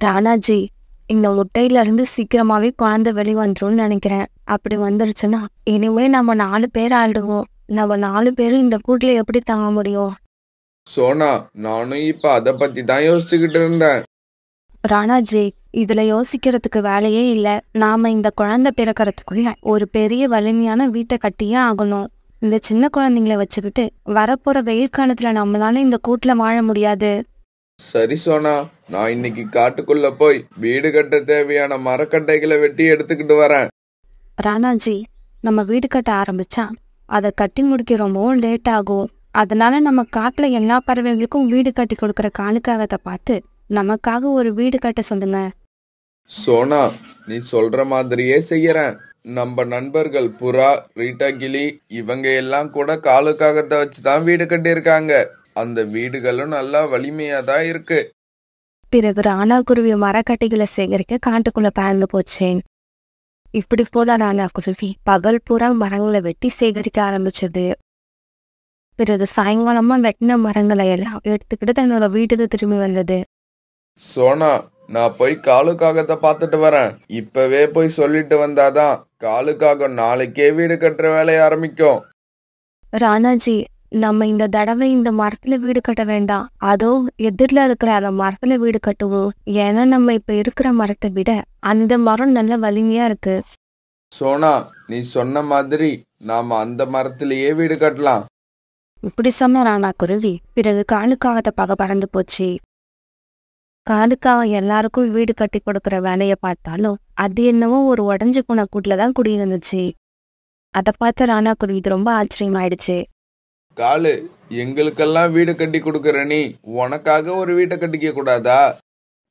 ராணாஜி, இந்த முட்டையில இருந்து சீக்கிரமாவே குழந்தை வெளி வந்துரும்னு நினைக்கிறேன். அப்படி வந்துருச்சுன்னா இனிமே நம்ம 4 பேர் ஆயிடுவோம். நம்ம 4 பேரும் இந்த கூட்டுல எப்படி தங்க முடியும்? சோனா, நானும் இப்ப அத பத்தி தான் யோசிச்சுக்கிட்டு இருந்தேன். ராணாஜி, இதுல யோசிக்கிறதுக்கு வேலையே இல்ல. நாம இந்த குழந்தை பிறக்கிறதுக்குள்ள ஒரு பெரிய வலிமையான வீட்டை கட்டியே ஆகணும். இந்த சின்ன குழந்தைங்களை வச்சுக்கிட்டு வரப்போற வெயில் காலத்துல நம்மளால இந்த கூட்டுல வாழ முடியாது. சரி சோனா, நான் இன்னைக்கு காட்டுக்குள்ள போய் வீடு கட்ட தேவையான மரக்கட்டைகளை வெட்டி எடுத்துக்கிட்டு வரேன். ராணாஜி, நம்ம வீடு கட்ட ஆரம்பிச்சா அதை கட்டி முடிக்க ரொம்பவும் லேட் ஆகும். அதனால நம்ம காட்டுல எல்லா பறவைகளுக்கும் வீடு கட்டி கொடுக்கற காலுக்காகத்தை பார்த்து நமக்காக ஒரு வீடு கட்ட சொல்லுங்க. சோனா, நீ சொல்ற மாதிரியே செய்யறேன். நம்ம நண்பர்கள் புறா, ரீட்டா கிளி இவங்க எல்லாம் கூட காலுக்காகத்தை வச்சுதான் வீடு கட்டியிருக்காங்க. அந்த வீடுகளும் நல்லா வலிமையா தான் இருக்கு. பிறகு ராணா குருவி மரக்கட்டைகளை சேகரிக்க காட்டுக்குள்ள பறந்து போச்சேன். இப்படி போல ராணா குருவி பகல் பூரா மரங்களை வெட்டி சேகரிக்க ஆரம்பிச்சது. பிறகு சாயங்காலமா வெட்டின மரங்களை எல்லாம் எடுத்துக்கிட்டு தன்னோட வீட்டுக்கு திரும்பி வந்தது. சோனா, நான் போய் காலுக்காகத்தை பார்த்துட்டு வரேன். இப்பவே போய் சொல்லிட்டு வந்தாதான் காலுக்காக நாளைக்கே வீடு கட்டுற வேலையை ஆரம்பிக்கும். ராணாஜி, நம்ம இந்த தடவை இந்த மரத்துல வீடு கட்ட வேண்டாம். அதோ எதிரில இருக்கிற அந்த மரத்துல வீடு கட்டுவோம். ஏன்னா நம்ம இப்ப இருக்கிற மரத்தை விட அந்த மரம் நல்ல வலிமையா இருக்கு. சோனா, நீ சொன்ன மாதிரி நாம அந்த மரத்திலேயே வீடு கட்டலாம். இப்படி சொன்ன ராணா குருவி பிறகு காலுக்காகத்தை பார்க்க பறந்து போச்சு. காலுக்காக எல்லாருக்கும் வீடு கட்டி கொடுக்கற வேலைய பார்த்தாலும் அது என்னவோ ஒரு உடஞ்சு போன கூட்டுலதான் குடியிருந்துச்சு. அதை பார்த்த ராணா குருவிக்கு ரொம்ப ஆச்சரியமாயிடுச்சு. காலு, எங்களுக்கெல்லாம் வீடு கட்டி கொடுக்கற நீ உனக்காக ஒரு வீட்டை கட்டிக்க கூடாதா?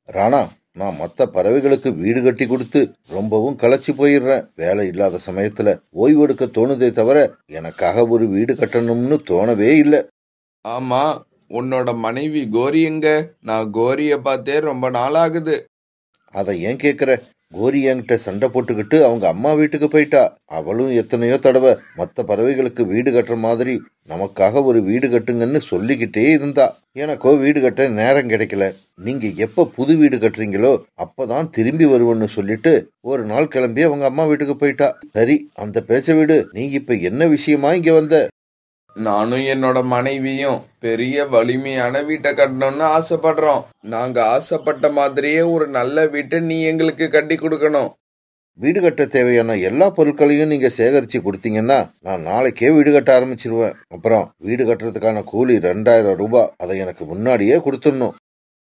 ராணா, நான் மற்ற பறவைகளுக்கு வீடு கட்டி கொடுத்து ரொம்பவும் களைச்சி போயிடுறேன். வேலை இல்லாத சமயத்துல ஓய்வெடுக்க தோணுதே தவிர எனக்காக ஒரு வீடு கட்டணும்னு தோணவே இல்லை. ஆமா, உன்னோட மனைவி கோரி எங்க? நான் கோரிய பார்த்தே ரொம்ப நாள் ஆகுது. அதை ஏன் கேக்குற? கோரி என்கிட்ட சண்டை போட்டுக்கிட்டு அவங்க அம்மா வீட்டுக்கு போயிட்டா. அவளும் எத்தனையோ தடவை மற்ற பறவைகளுக்கு வீடு கட்டுற மாதிரி நமக்காக ஒரு வீடு கட்டுங்கன்னு சொல்லிக்கிட்டே இருந்தா. எனக்கோ வீடு கட்ட நேரம் கிடைக்கல. நீங்க எப்ப புது வீடு கட்டுறீங்களோ அப்பதான் திரும்பி வருவேன்னு சொல்லிட்டு ஒரு நாள் கிளம்பி அவங்க அம்மா வீட்டுக்கு போயிட்டா. சரி, அந்த பேச்ச விடு. நீ இப்ப என்ன விஷயமா இங்க வந்த? நானும் என்னோட மனைவியும் பெரிய வலிமையான வீட்டை கட்டணும்னு ஆசைப்படுறோம். நாங்க ஆசைப்பட்ட மாதிரியே ஒரு நல்ல வீட்டை நீ எங்களுக்கு கட்டி கொடுக்கணும். வீடு கட்ட தேவையான எல்லா பொருட்களையும் நீங்க சேகரிச்சு கொடுத்தீங்கன்னா நான் நாளைக்கே வீடு கட்ட ஆரம்பிச்சிருவேன். அப்புறம் வீடு கட்டுறதுக்கான கூலி 2000 ரூபாய். அதை எனக்கு முன்னாடியே கொடுத்துடணும்.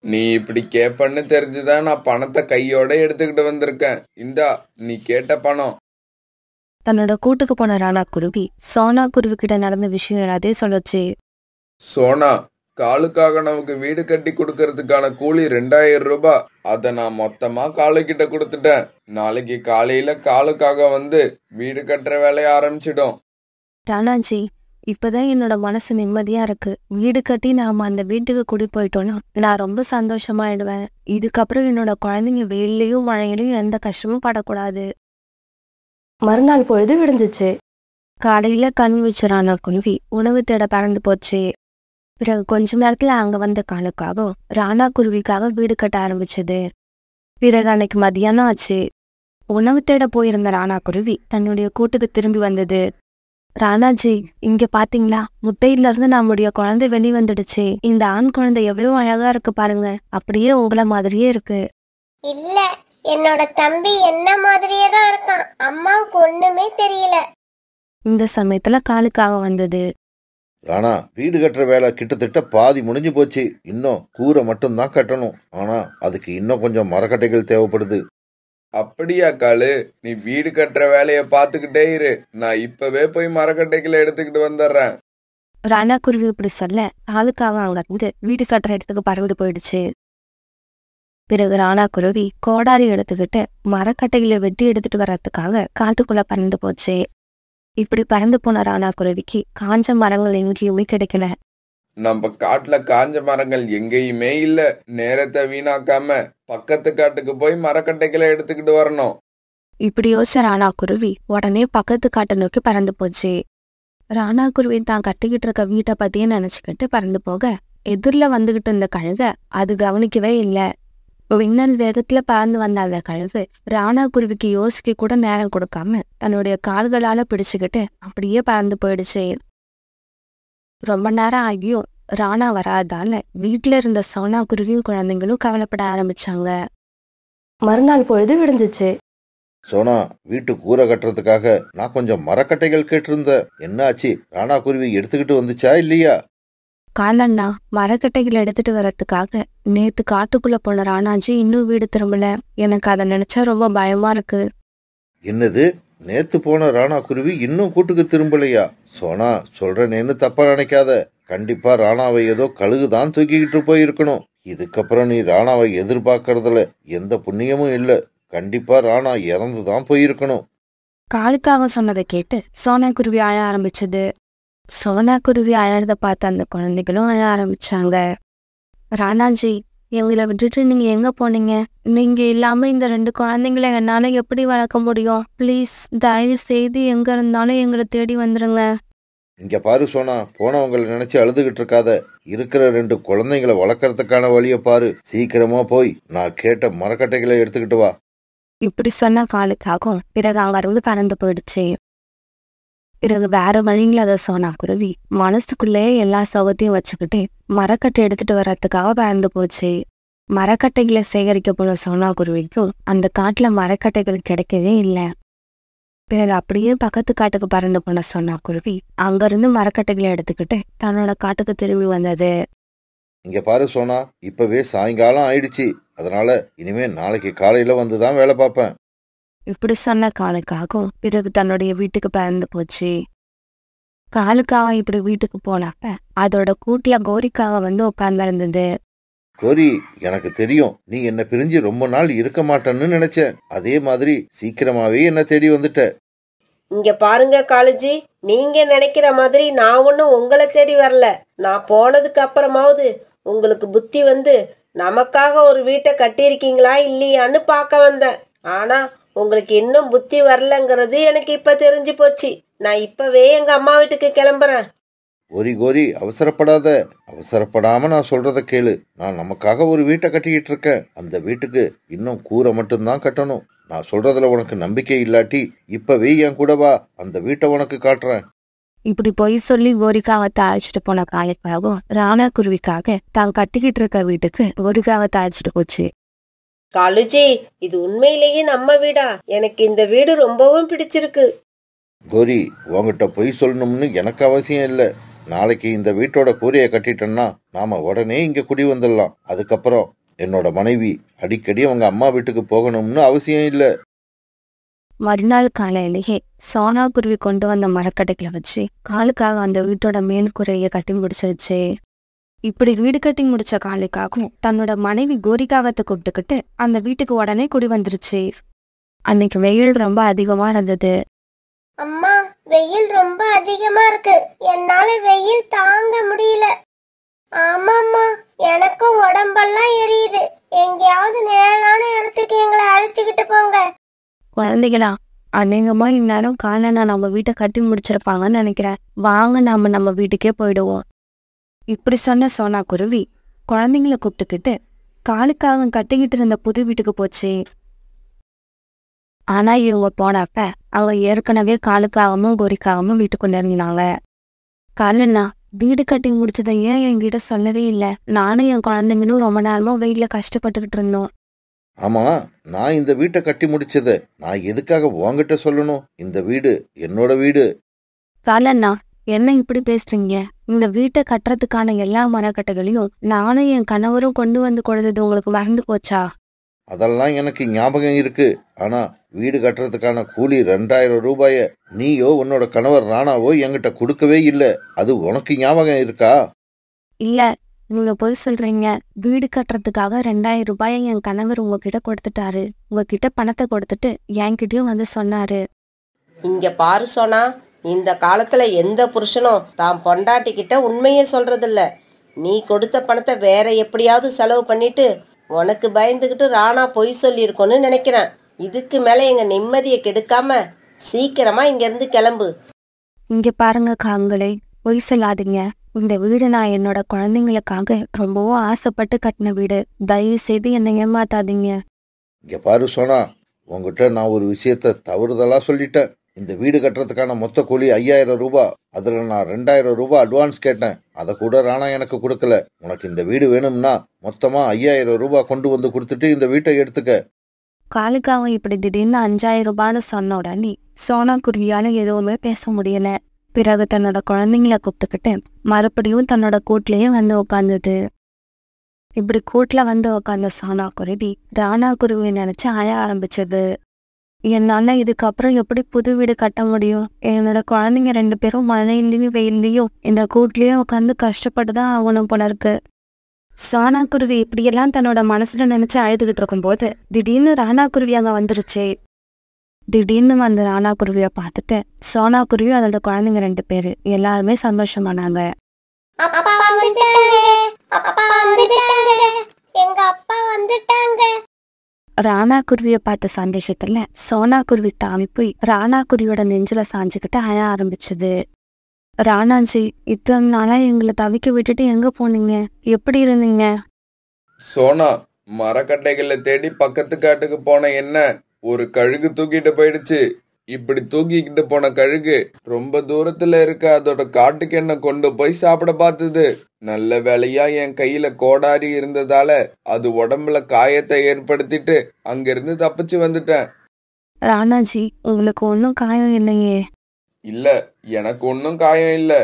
நீ இப்படி கேப்பன்னு தெரிஞ்சுதான் நான் பணத்தை கையோட எடுத்துக்கிட்டு வந்திருக்கேன். இந்தா, நீ கேட்ட பணம். தன்னோட கூட்டுக்கு போன ராணா குருவி சோனா குருவி கிட்ட நடந்த விஷயம் எல்லாத்தையும் சொல்லுச்சு. சோனா, காலுக்காக நமக்கு வீடு கட்டி கொடுக்கறதுக்கான கூலி 2000 ரூபாய். அதை நான் மொத்தமா காலு கிட்ட கொடுத்துட்டேன். நாளைக்கு காலையில காலுக்காக வந்து வீடு கட்டுற வேலையை ஆரம்பிச்சிடும். ராணாஜி, இப்பதான் என்னோட மனசு நிம்மதியா இருக்கு. வீடு கட்டி நாம அந்த வீட்டுக்கு குடி போயிட்டோம்னா நான் ரொம்ப சந்தோஷமாயிடுவேன். இதுக்கப்புறம் என்னோட குழந்தைங்க வெயிலையும் மழையிலையும் எந்த கஷ்டமும் படக்கூடாது. மறுநாள் பொழுது விடிஞ்சிச்சு. காலையில கண் வச்ச ராணா குருவி உணவு தேட பறந்து போச்சு. பிறகு கொஞ்ச நேரத்துல அங்க வந்த காலுக்காக ராணா குருவிக்காக வீடு கட்ட ஆரம்பிச்சது. பிறகு அன்னைக்கு மதியானம் ஆச்சு. உணவு தேட போயிருந்த ராணா குருவி தன்னுடைய கூட்டுக்கு திரும்பி வந்தது. ராணாஜி, இங்க பாத்தீங்களா? முட்டையில இருந்து நம்முடைய குழந்தை வெளி வந்துடுச்சு. இந்த ஆண் குழந்தை எவ்வளவு அழகா இருக்கு பாருங்க. அப்படியே உங்களை மாதிரியே இருக்கு. இல்ல, என்னோட தம்பி என்ன மாதிரியே தான் இருக்கான். அம்மாவுக்கு ஒண்ணுமே தெரியல. இந்த சமயத்துல காலுக்காக வந்தது. ராணா, வீடு கட்டுற வேலை கிட்டத்தட்ட பாதி முடிஞ்சு போச்சு. இன்னும் கூரை மட்டும்தான் கட்டணும். ஆனா அதுக்கு இன்னும் கொஞ்சம் மரக்கட்டைகள் தேவைப்படுது. அப்படியா காலு? நீ வீடு கட்டுற வேலைய பாத்துக்கிட்டே இரு. நான் இப்பவே போய் மரக்கட்டைகளை எடுத்துக்கிட்டு வந்துடுறேன். ராணா குருவி இப்படி சொல்ல காலுக்காக அங்க இருந்து வீடு கட்டுற இடத்துக்கு பறந்து போயிடுச்சு. பிறகு ராணா குருவி கோடாரி எடுத்துக்கிட்டு மரக்கட்டைகளை வெட்டி எடுத்துட்டு வர்றதுக்காக காட்டுக்குள்ள பறந்து போச்சு. இப்படி பறந்து போன ராணா குருவிக்கு காஞ்ச மரங்கள் எங்கேயுமே கிடைக்கல. நம்ம காட்டுல காஞ்ச மரங்கள் எங்கேயுமே இல்ல. நேரத்தை வீணாக்காம பக்கத்து காட்டுக்கு போய் மரக்கட்டைகளை எடுத்துக்கிட்டு வரணும். இப்படி யோசிச்ச ராணா குருவி உடனே பக்கத்து காட்டை நோக்கி பறந்து போச்சு. ராணா குருவி தான் கட்டிக்கிட்டு இருக்க வீட்டை பத்தியே நினைச்சுக்கிட்டு பறந்து போக எதிரில வந்துகிட்டு இருந்த கழுக அது கவனிக்கவே இல்லை. மின்னல் வேகத்துல பறந்து வந்த அந்த கழுகு ராணா குருவிக்கு யோசிக்க கூட நேரம் கொடுக்காம தன்னுடைய கால்களால பிடிச்சுக்கிட்டு அப்படியே பறந்து போயிடுச்சு. ரொம்ப நேரம் ஆகியும் ராணா வராதால வீட்டுல இருந்த சோனா குருவியும் குழந்தைங்களும் கவலைப்பட ஆரம்பிச்சாங்க. மறுநாள் பொழுது விடிஞ்சிச்சு. சோனா, வீட்டு கூரை கட்டுறதுக்காக நான் கொஞ்சம் மரக்கட்டைகள் கேட்டிருந்தேன். என்ன ஆச்சு? ராணா குருவி எடுத்துக்கிட்டு வந்துச்சா இல்லையா? காலண்ணா, மரக்கட்டைகள் எடுத்துட்டு வர்றதுக்காக நேத்து காட்டுக்குள்ள போன ராணாஜி இன்னும் வீடு திரும்பல. எனக்கு அதை நினைச்சா ரொம்ப பயமா இருக்கு. என்னது? நேத்து போன ராணா குருவி இன்னும் கூட்டுக்கு திரும்பலையா? சோனா, சொல்றேன்னு தப்பா நினைக்காத. கண்டிப்பா ராணாவை ஏதோ கழுகுதான் தூக்கிக்கிட்டு போயிருக்கணும். இதுக்கப்புறம் நீ ராணாவை எதிர்பார்க்கறதுல எந்த புண்ணியமும் இல்ல. கண்டிப்பா ராணா இறந்துதான் போயிருக்கணும். காலுக்காக சொன்னதை கேட்டு சோனா குருவி அழ ஆரம்பிச்சது. சோனா குருவி அழறத பார்த்த அந்த குழந்தைகளும் அழ ஆரம்பிச்சாங்க. ராணாஜி, எங்களை விட்டுட்டு நீங்க எங்க போனீங்க? நீங்க இல்லாம இந்த 2 குழந்தைங்களை என்னால எப்படி வளர்க்க முடியும்? ப்ளீஸ், தயவு செய்து எங்க இருந்தாலும் எங்களை தேடி வந்துருங்க. இங்க பாரு சோனா, போனவங்களை நினைச்சு அழுதுகிட்டு இருக்காத. இருக்கிற 2 குழந்தைங்களை வளர்க்கறதுக்கான வழிய பாரு. சீக்கிரமா போய் நான் கேட்ட மரக்கட்டைகளை எடுத்துக்கிட்டு வா. இப்படி சொன்ன காலுக்காகும் பிறகு அங்கிருந்து பறந்து போயிடுச்சு. பிறகு வேற வழிங்கள அதை சோனா குருவி மனசுக்குள்ளே எல்லா சோகத்தையும் வச்சுக்கிட்டு மரக்கட்டை எடுத்துட்டு வர்றதுக்காக பறந்து போச்சு. மரக்கட்டைகளை சேகரிக்க போன சோனா குருவிக்கும் அந்த காட்டுல மரக்கட்டைகள் கிடைக்கவே இல்லை. பிறகு அப்படியே பக்கத்து காட்டுக்கு பறந்து போன சோனா குருவி அங்கிருந்து மரக்கட்டைகளை எடுத்துக்கிட்டு தன்னோட காட்டுக்கு திரும்பி வந்தது. இங்க பாரு சோனா, இப்பவே சாயங்காலம் ஆயிடுச்சு. அதனால இனிமே நாளைக்கு காலையில வந்துதான் வேலை பார்ப்பேன். இப்படி சொன்ன காலுக்காகவும் பிறகு தன்னுடைய வீட்டுக்கு பறந்து போச்சு. காலுக்காக இப்படி வீட்டுக்கு போனப்ப அதோட கூட்டுல கோரிக்காக வந்து உட்கார்ந்திருந்தது. கோரி, எனக்கு தெரியும் நீ என்ன பிரிஞ்சு ரொம்ப நாள் இருக்க மாட்டேன்னு நினைச்சேன். அதே மாதிரி சீக்கிரமாவே என்ன தேடி வந்துட்ட. இங்க பாருங்க காலுஜி, நீங்க நினைக்கிற மாதிரி நான் ஒன்னும் உங்களை தேடி வரல. நான் போனதுக்கு அப்புறமாவது உங்களுக்கு புத்தி வந்து நமக்காக ஒரு வீட்டை கட்டியிருக்கீங்களா இல்லையான்னு பார்க்க வந்தேன். ஆனா உங்களுக்கு இன்னும் புத்தி வரலங்கிறது எனக்கு இப்ப தெரிஞ்சு போச்சு. நான் இப்பவே எங்க அம்மா வீட்டுக்கு கிளம்புறேன். கோரி, அவசரப்படாத. அவசரப்படாம நான் சொல்றத கேளு. நான் நமக்காக ஒரு வீட்டை கட்டிக்கிட்டு இருக்கேன். அந்த வீட்டுக்கு இன்னும் கூரை மட்டும்தான் கட்டணும். நான் சொல்றதுல உனக்கு நம்பிக்கை இல்லாட்டி இப்பவே என் கூட வா, அந்த வீட்டை உனக்கு காட்டுறேன். இப்படி பொய் சொல்லி கோரிக்காகத்தை அழைச்சிட்டு போன காலுக்காகவும் ராணா குருவிக்காக தான் கட்டிக்கிட்டு இருக்க வீட்டுக்கு கோரிக்காகத்தை அழைச்சிட்டு போச்சு. காலுஜி, இது உண்மையிலேயே நம்ம வீடா? எனக்கு இந்த வீடு ரொம்பவும் பிடிச்சிருக்கு. கோரி, உங்ககிட்ட பொய் சொல்லணும்னு எனக்கு அவசியம் இல்லை. நாளைக்கு இந்த வீட்டோட கூரையை கட்டிட்டோம்னா நாம உடனே இங்க குடி வந்துடலாம். அதுக்கப்புறம் என்னோட மனைவி அடிக்கடி அவங்க அம்மா வீட்டுக்கு போகணும்னு அவசியம் இல்லை. மறுநாள் காலையிலேயே சோனா குருவி கொண்டு வந்த மரக்கட்டைகளை வச்சு காலுக்காக அந்த வீட்டோட மேல் கூரையை கட்டி முடிச்சிருச்சு. இப்படி வீடு கட்டி முடிச்ச காலுக்காகவும் தன்னோட மனைவி கோரிக்காகத்தை கூப்பிட்டுக்கிட்டு அந்த வீட்டுக்கு உடனே குடி வந்துருச்சு. அன்னைக்கு வெயில் ரொம்ப அதிகமா இருந்தது. அம்மா, வெயில் ரொம்ப அதிகமா இருக்கு. என்னால வெயில் தாங்க முடியல. ஆமாம்மா, எனக்கும் உடம்பெல்லாம் எரியுது. எங்கேயாவது நிழலான இடத்துக்கு எங்களை அழைச்சுக்கிட்டு போங்க. குழந்தைகளா, அநேகமா இந்நேரம் காலனா நம்ம வீட்டை கட்டி முடிச்சிருப்பாங்கன்னு நினைக்கிறேன். வாங்க நம்ம வீட்டுக்கே போயிடுவோம். இப்படி சொன்ன சோனா குருவி குழந்தைங்களை கூப்பிட்டுக்கிட்டு காலுக்காக கட்டிக்கிட்டு இருந்த புது வீட்டுக்கு போச்சு. ஆனா இவங்க போனப்ப அவங்க ஏற்கனவே காலுக்காகவும் கோரிக்காகவும் வீட்டுக்குள்ள இருந்தாங்க. காலண்ணா, வீடு கட்டி முடிச்சதை ஏன் என்கிட்ட சொல்லவே இல்லை? நானும் என் குழந்தைங்களும் ரொம்ப நேரமா வெயில கஷ்டப்பட்டுக்கிட்டு இருந்தோம். ஆமா, நான் இந்த வீட்டை கட்டி முடிச்சத நான் எதுக்காக உன்கிட்ட சொல்லணும்? இந்த வீடு என்னோட வீடு. காலண்ணா, என்ன இப்படி பேசுறீங்க? இந்த வீட்டை கட்டுறதுக்கான எல்லா மரக்கட்டைகளையும் நானும் என் கணவரும் கொண்டு வந்து கொடுத்தது உங்களுக்கு மறந்து போச்சா? அதெல்லாம் எனக்கு ஞாபகம் இருக்கு. ஆனா வீடு கட்டுறதுக்கான கூலி 2000 ரூபாய நீயோ உன்னோட கணவர் ராணாவோ என்கிட்ட கொடுக்கவே இல்லை. அது உனக்கு ஞாபகம் இருக்கா? இல்ல, நீங்க போய் சொல்றீங்க. வீடு கட்டுறதுக்காக 2000 ரூபாயை என் கணவர் உங்ககிட்ட கொடுத்துட்டாரு. உங்ககிட்ட பணத்தை கொடுத்துட்டு என்கிட்டயும் வந்து சொன்னாரு. இங்க பாரு சோனா, இந்த காலத்துல எந்த புருஷனும் தான் பொண்டாட்டிக்கிட்ட உண்மையை சொல்றதில்ல. நீ கொடுத்த பணத்தை வேற எப்படியாவது செலவு பண்ணிட்டு உனக்கு பயந்துகிட்டு ராணா பொய் சொல்லியிருக்கோன்னு நினைக்கிறேன். இதுக்கு மேல எங்க நிம்மதியை கெடுக்காம சீக்கிரமா இங்க இருந்து கிளம்பு. இங்க பாருங்க காங்களே, பொய் சொல்லாதீங்க. இந்த வீடு நான் என்னோட குழந்தைங்களுக்காக ரொம்பவும் ஆசைப்பட்டு கட்டின வீடு. தயவு செய்து என்னை ஏமாத்தாதீங்க. இங்க பாரு சோனா, உங்ககிட்ட நான் ஒரு விஷயத்த தவறுதலா சொல்லிட்டேன். இந்த வீடு கட்டுறதுக்கான மொத்த கூலி 5000 ரூபாய். அதுல நான் 2000 ரூபாய் அட்வான்ஸ் கேட்டேன். அதை கூட ராணா எனக்கு கொடுக்கல. உனக்கு இந்த வீடு வேணும்னா மொத்தமா 5000 ரூபாய் கொண்டு வந்து கொடுத்துட்டு இந்த வீட்டை எடுத்துக்க. காலுக்காக இப்படி திடீர்னு 5000 ரூபான்னு சொன்ன உடனே சோனா குருவியால எதுவுமே பேச முடியல. பிறகு தன்னோட குழந்தைங்கள கூப்பிட்டுக்கிட்டு மறுபடியும் தன்னோட கூட்லயே வந்து உட்காந்துது. இப்படி கூட்டுல வந்து உட்காந்த சோனா குருவி ராணா குருவி நினைச்சு அழ ஆரம்பிச்சது. என்னால இதுக்கப்புறம் எப்படி புது வீடு கட்ட முடியும்? என்னோட குழந்தைங்க 2 பேரும் மழையிலயும் வெயிலையும் இந்த கூட்லயே உட்காந்து கஷ்டப்பட்டுதான் ஆகணும் போல இருக்கு. சோனா குருவி இப்படியெல்லாம் தன்னோட மனசுல நினைச்சு அழுதுகிட்டு இருக்கும்போது திடீர்னு ராணா குருவி அங்க வந்துருச்சு. திடீர்னு வந்து ராணா குருவிய பார்த்துட்டு சோனா குருவி அதோட குழந்தைங்க 2 பேரு எல்லாருமே சந்தோஷமானாங்க. அப்பா வந்துட்டாங்க, அப்பா வந்துட்டாங்க, எங்க அப்பா வந்துட்டாங்க. ராணா குருவிய பார்த்த சந்தோஷத்துல சோனா குருவி தாவி போய் ராணா குருவியோட நெஞ்சில சாஞ்சுக்கிட்டு அழ ஆரம்பிச்சது. ராணாஜி, இத்தனை நாளா எங்களை தவிக்க விட்டுட்டு எங்க போனீங்க? எப்படி இருந்தீங்க? சோனா, மரக்கட்டைகளை தேடி பக்கத்து காட்டுக்கு போன என்ன ஒரு கழுகு தூக்கிட்டு போயிடுச்சு. இப்படி தூக்கிக்கிட்டு போன கழுகு ரொம்ப தூரத்துல இருக்க அதோட காட்டுக்கு என்ன கொண்டு போய் சாப்பிட பார்த்தது. நல்ல வேலையா என் கையில கோடாரி இருந்ததால அது உடம்புல காயத்தை ஏற்படுத்திட்டு அங்கிருந்து தப்பிச்சு வந்துட்டேன். ராணாஜி, உங்களுக்கு ஒன்னும் காயம் இல்லையே? இல்ல, எனக்கு ஒன்னும் காயம் இல்ல.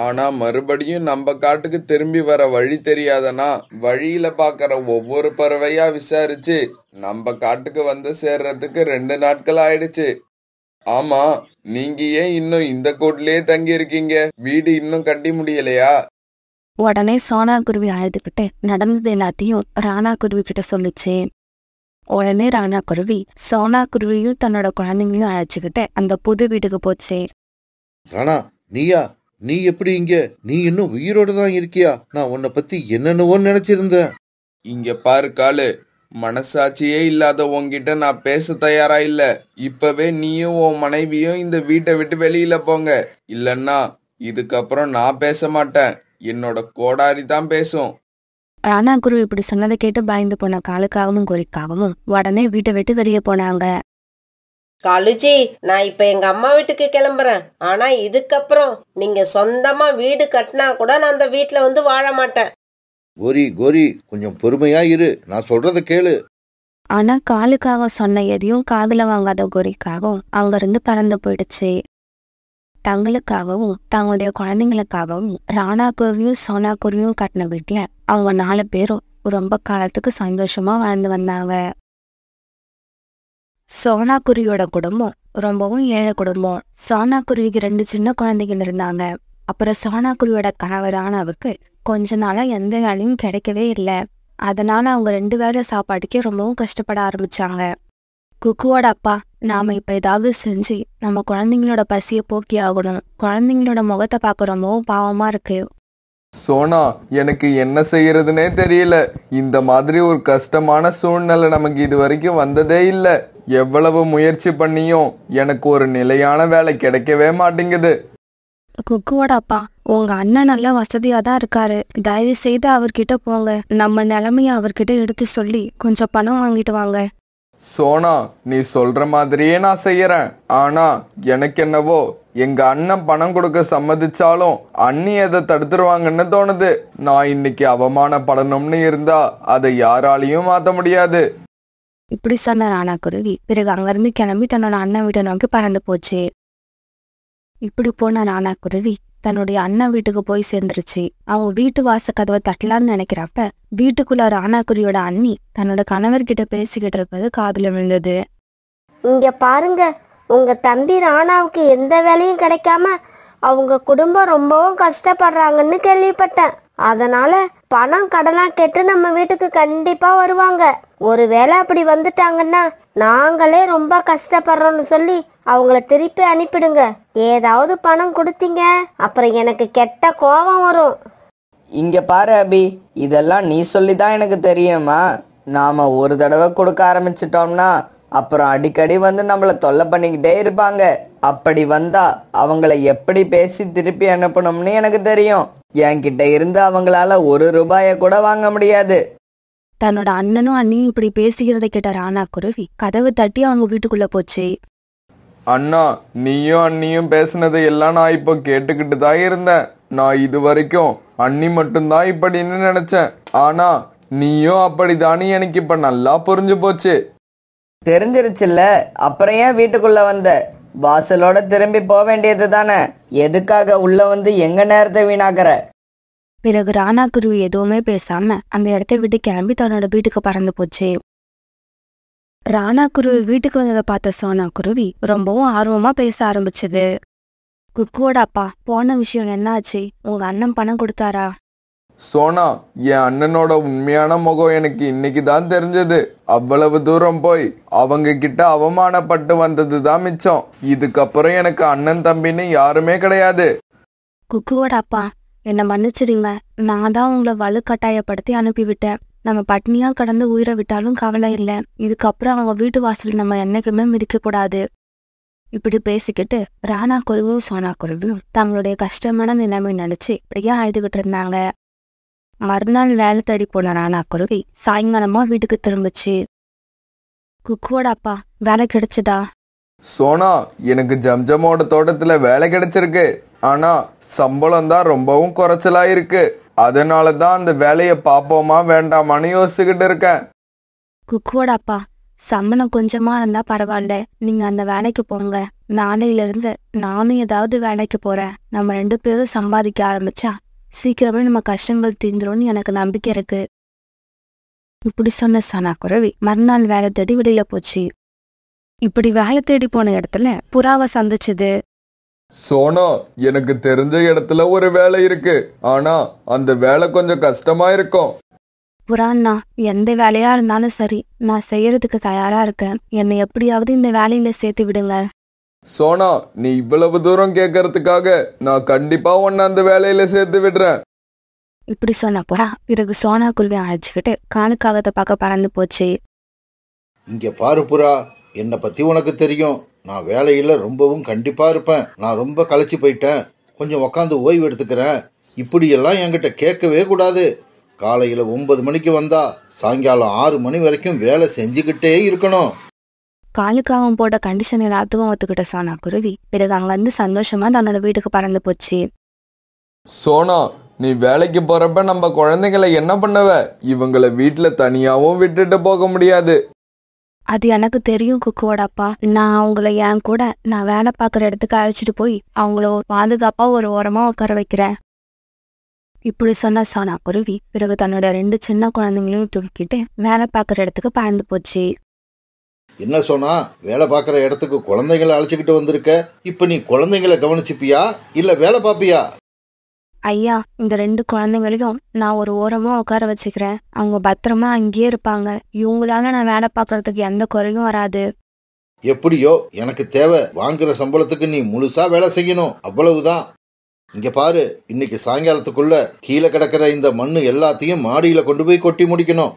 ஆனா மறுபடியும் நம்ம காட்டுக்கு திரும்பி வர வழி தெரியாதனா வழியில பாக்குற ஒவ்வொரு பறவையா விசாரிச்சு நம்ம காட்டுக்கு வந்து சேர்றதுக்கு 2 நாட்கள் ஆயிடுச்சு. ஆமா, நீங்க ஏன் இன்னும் இந்த கூட்டிலேயே தங்கி இருக்கீங்க? வீடு இன்னும் கட்டி முடியலையா? உடனே சோனா குருவி அழுதுகிட்டு நடந்தது எல்லாத்தையும் ராணா குருவி கிட்ட சொல்லுச்சு. உடனே ராணா குருவி சோனா குருவியும் தன்னோட குழந்தைங்களையும் அழைச்சுக்கிட்டு அந்த புது வீட்டுக்கு போச்சு. ராணா, நீயா? நீ எப்படி இங்க? நீ இன்னும் உயிரோட தான் இருக்கியா? நான் உன்னை பத்தி என்னென்னவோ நினைச்சிருந்தேன். இங்க பாரு காலு, மனசாட்சியே இல்லாத உன்கிட்ட நான் பேச தயாரா இல்ல. இப்பவே நீயும் உன் மனைவியும் இந்த வீட்டை விட்டு வெளியில போங்க. இல்லன்னா இதுக்கப்புறம் நான் பேச மாட்டேன், என்னோட கோடாரி தான் பேசும். ராணா குருவி இப்படி சொன்னதை கேட்டு பயந்து போன காலுக்காகவும் கோரிக்காகவும் உடனே வீட்டை விட்டு வெளியே போனாங்க. காலுஜி, நான் இப்ப எங்க அம்மா வீட்டுக்கு கிளம்புறேன். ஆனா இதுக்கப்புறம் நீங்க சொந்தமா வீடு கட்டினா கூட நான் அந்த வீட்டுல வந்து வாழ மாட்டேன். கோரி கோரி, கொஞ்சம் பொறுமையா இரு, நான் சொல்றத கேளு. ஆனா காலுக்காக சொன்ன எதையும் காதுல வாங்காத கோரிக்காகவும் அங்கிருந்து பறந்து போயிடுச்சு. தங்களுக்காகவும் தங்களுடைய குழந்தைங்களுக்காகவும் ராணா குருவியும் சோனா குருவியும் கட்டின வீட்டுல அவங்க 4 பேரும் ரொம்ப காலத்துக்கு சந்தோஷமா வாழ்ந்து வந்தாங்க. சோனா குருவியோட குடும்பம் ரொம்பவும் ஏழை குடும்பம். சோனா குருவிக்கு 2 சின்ன குழந்தைகள் இருந்தாங்க. அப்புறம் சோனா குருவியோட கணவர் ராணாவுக்கு கொஞ்ச நாளா எந்த வேலையும் கிடைக்கவே இல்லை. அதனால அவங்க 2 வேளை சாப்பாட்டுக்கே ரொம்பவும் கஷ்டப்பட ஆரம்பிச்சாங்க. குக்குவோட அப்பா, நாம இப்ப ஏதாவது செஞ்சு நம்ம குழந்தைங்களோட பசியை போக்கி ஆகணும். குழந்தைங்களோட முகத்தை பார்க்க ரொம்பவும் பாவமா இருக்கு. சோனா, எனக்கு என்ன செய்யறதுனே தெரியல. இந்த மாதிரி ஒரு கஷ்டமான சூழ்நிலை நமக்கு இது வரைக்கும் வந்ததே இல்ல. எவ்வளவு முயற்சி பண்ணியும் எனக்கு ஒரு நிலையான வேலை கிடைக்கவே மாட்டேங்குது. குக்குவோட அப்பா, உங்க அண்ணன் நல்ல வசதியா தான் இருக்காரு. தயவு செய்து அவர்கிட்ட போங்க. நம்ம நிலைமைய அவர்கிட்ட எடுத்து சொல்லி கொஞ்சம் பணம் வாங்கிட்டு வாங்க. சோனா, நீ சொல்ற மாதிரியே நான் செய்யறேன். ஆனா எனக்கு என்னவோ எங்க அண்ணன் பணம் கொடுக்க சம்மதிச்சாலும் அண்ணி அதை தடுத்துருவாங்கன்னு தோணுது. நான் இன்னைக்கு அவமானப்படணும்னு இருந்தா அதை யாராலையும் மாத்த முடியாது. இப்படி சொன்ன ராணா குருவி பிறகு அங்கிருந்து கிளம்பி தன்னோட அண்ணன் வீட்டை நோக்கி பறந்து போச்சு. இப்படி போன ராணா குருவி தன்னுடைய அண்ணன் வீட்டுக்கு போய் சேர்ந்துருச்சு. அவங்க வீட்டு வாச கதவை தட்டலான்னு நினைக்கிறப்ப வீட்டுக்குள்ள ராணா குருவியோட அண்ணி தன்னோட கணவர்கிட்ட பேசிக்கிட்டு இருப்பது காதுல விழுந்தது. இங்க பாருங்க, உங்க தம்பி ராணாவுக்கு எந்த வேலையும் கிடைக்காம அவங்க குடும்பம் ரொம்பவும் கஷ்டப்படுறாங்கன்னு கேள்விப்பட்டேன். அதனால பணம் கடலாம் கேட்டு நம்ம வீட்டுக்கு கண்டிப்பா வருவாங்க. ஒருவேளை அப்படி வந்துட்டாங்கன்னா நாங்களே ரொம்ப கஷ்டப்படுறோம்னு சொல்லி அவங்கள திருப்பி அனுப்பிடுங்க. ஏதாவது பணம் கொடுத்தீங்க அப்புறம் எனக்கு கெட்ட கோபம் வரும். இங்க பாரு அபி, இதெல்லாம் நீ சொல்லிதான் எனக்கு தெரியுமா? நாம ஒரு தடவை கொடுக்க ஆரம்பிச்சிட்டோம்னா அப்புறம் அடிக்கடி வந்து நம்மளை தொல்லை பண்ணிக்கிட்டே இருப்பாங்க. அப்படி வந்தா அவங்கள எப்படி பேசி திருப்பி அனுப்பணும்னு எனக்கு தெரியும். என்கிட்ட இருந்து அவங்களால 1 ரூபாயை கூட வாங்க முடியாது. தன்னோட அண்ணனும் அண்ணியும் இப்படி பேசிக்கிறத கேட்ட ராணா குருவி கதவு தட்டி அவங்க வீட்டுக்குள்ள போச்சு. அண்ணா, நீயும் அண்ணியும் பேசுனதை எல்லாம் நான் இப்போ கேட்டுக்கிட்டு தான் இருந்தேன். நான் இது வரைக்கும் அண்ணி மட்டும்தான் இப்படின்னு நினைச்சேன். ஆனா நீயும் அப்படிதானே எனக்கு இப்ப நல்லா புரிஞ்சு போச்சு. தெரிஞ்சிருச்சுல்ல, அப்புறம் ஏன் வீட்டுக்குள்ள வந்த? வாசலோட திரும்பி போக வேண்டியது தானே. எதுக்காக உள்ள வந்து எங்க நேரத்தை வீணாக்குற? பிறகு ராணா குருவி எதுவுமே பேசாம அந்த இடத்த விட்டு கிளம்பி தன்னோட வீட்டுக்கு பறந்து போச்சு. ராணா குருவி வீட்டுக்கு வந்ததை பார்த்த சோனா குருவி ரொம்பவும் ஆர்வமா பேச ஆரம்பிச்சது. குக்குவோட அப்பா, போன விஷயம் என்னாச்சு? உங்க அண்ணன் பணம் கொடுத்தாரா? சோனா, என் அண்ணனோட உண்மையான முகம் எனக்கு இன்னைக்கு தான் தெரிஞ்சது. அவ்வளவு தூரம் போய் அவங்க கிட்ட அவமானப்பட்டு வந்தது தான் மிச்சம். இதுக்கப்புறம் எனக்கு அண்ணன் தம்பின்னு யாருமே கிடையாது. குக்குவோட அப்பா, என்னை மன்னிச்சிடுங்க. நான் தான் உங்களை வலுக்கட்டாயப்படுத்தி அனுப்பிவிட்டேன். நம்ம பட்னியா கடந்து உயிரை விட்டாலும் கவலை இல்லை. இதுக்கப்புறம் அவங்க வீட்டு வாசல் நம்ம என்னைக்குமே மிதிக்க கூடாது. இப்படி பேசிக்கிட்டு ராணா குருவியும் சோனா குருவியும் தங்களுடைய கஷ்டமான நிலைமை நினைச்சு இப்படியே அழுதுகிட்டு இருந்தாங்க. மறுநாள் வேலை தேடி போன ராணா குருவி சாயங்காலமா வீட்டுக்கு திரும்பிச்சு. குக்குவோட அப்பா, வேலை கிடைச்சதா? சோனா, எனக்கு ஜம்ஜமோட தோட்டத்துல வேலை கிடைச்சிருக்கு. ஆனா சம்பளம் தான் ரொம்பவும் குறைச்சலா இருக்கு. அதனால தான் அந்த வேலையை பார்ப்போமா வேண்டாமான்னு யோசிச்சுக்கிட்டு இருக்கேன். குக்குவோட அப்பா, சம்பளம் கொஞ்சமா இருந்தா பரவாயில்ல, நீங்க அந்த வேலைக்கு போங்க. நாளையில இருந்து நானும் ஏதாவது வேலைக்கு போறேன். நம்ம 2 பேரும் சம்பாதிக்க ஆரம்பிச்சா சீக்கிரமே நம்ம கஷ்டங்கள் தீந்துரும்னு எனக்கு நம்பிக்கை இருக்கு. இப்படி சொன்ன சோனா குருவி மறுநாள் வேலை தேடி வெளியில போச்சு. இப்படி வேலை தேடி போன இடத்துல புறாவை சந்திச்சது. சோனா, எனக்கு தெரிஞ்ச இடத்துல ஒரு வேலை இருக்கு. ஆனா அந்த வேலை கொஞ்சம் கஷ்டமா இருக்கும். புறான்னா, எந்த வேலையா இருந்தாலும் சரி, நான் செய்யறதுக்கு தயாரா இருக்கேன். என்னை எப்படியாவது இந்த வேலையில சேர்த்து விடுங்க. சோனா, நீ இவ்வளவு தூரம் கேட்கறதுக்காக நான் கண்டிப்பா உன்னை அந்த வேலையில சேர்த்து விடுறேன். இப்படி சொன்ன புறா பிறகு சோனா குருவி அழைச்சிக்கிட்டு காலுக்காகத்தை பார்க்க பறந்து போச்சு. இங்க பாரு புறா, என்னை பத்தி உனக்கு தெரியும். நான் வேலையில ரொம்பவும் கண்டிப்பா இருப்பேன். நான் ரொம்ப களைச்சு போயிட்டேன். கொஞ்சம் உக்காந்து ஓய்வு எடுத்துக்கிறேன். இப்படியெல்லாம் என்கிட்ட கேட்கவே கூடாது. காலையில 9 மணிக்கு வந்தா சாயங்காலம் 6 மணி வரைக்கும் வேலை செஞ்சுக்கிட்டே இருக்கணும். காலுக்காகம் போட்ட கண்டிஷன் எல்லாத்துக்கும் ஒத்துக்கிட்ட சோனா குருவி பிறகு அங்கிருந்து சந்தோஷமா தன்னோட வீட்டுக்கு பறந்து போச்சு. சோனா, நீ வேலைக்கு போறப்ப நம்ம குழந்தைங்களை என்ன பண்ணுவ? இவங்களை வீட்டுல தனியாவும் விட்டுட்டு போக முடியாது. அது எனக்கு தெரியும் குக்குவோட அப்பா. நான் அவங்கள என் கூட நான் வேலை பார்க்குற இடத்துக்கு அழைச்சிட்டு போய் அவங்கள பாதுகாப்பா ஒரு ஓரமா உட்கார வைக்கிறேன். இப்படி சொன்ன சோனா குருவி பிறகு தன்னோட 2 சின்ன குழந்தைங்களையும் தூக்கிட்டு வேலை பார்க்குற இடத்துக்கு பறந்து போச்சு. என்ன சொன்னா, வேலை பார்க்குற இடத்துக்கு குழந்தைங்களை அழைச்சிக்கிட்டு வந்திருக்க. இப்ப நீ குழந்தைங்களை கவனிச்சுப்பியா இல்ல வேலை பார்ப்பியா? ஐயா, இந்த 2 குழந்தைங்களையும் நான் ஒரு ஓரமா உட்கார வச்சுக்கிறேன். அவங்க பத்திரமா அங்கேயே இருப்பாங்க. இவங்களால நான் வேலை பார்க்கறதுக்கு எந்த குறையும் வராது. எப்படியோ எனக்கு தேவை. வாங்குற சம்பளத்துக்கு நீ முழுசா வேலை செய்யணும், அவ்வளவுதான். இங்க பாரு, இன்னைக்கு சாயங்காலத்துக்குள்ள கீழே கிடக்கிற இந்த மண்ணு எல்லாத்தையும் மாடியில கொண்டு போய் கொட்டி முடிக்கணும்.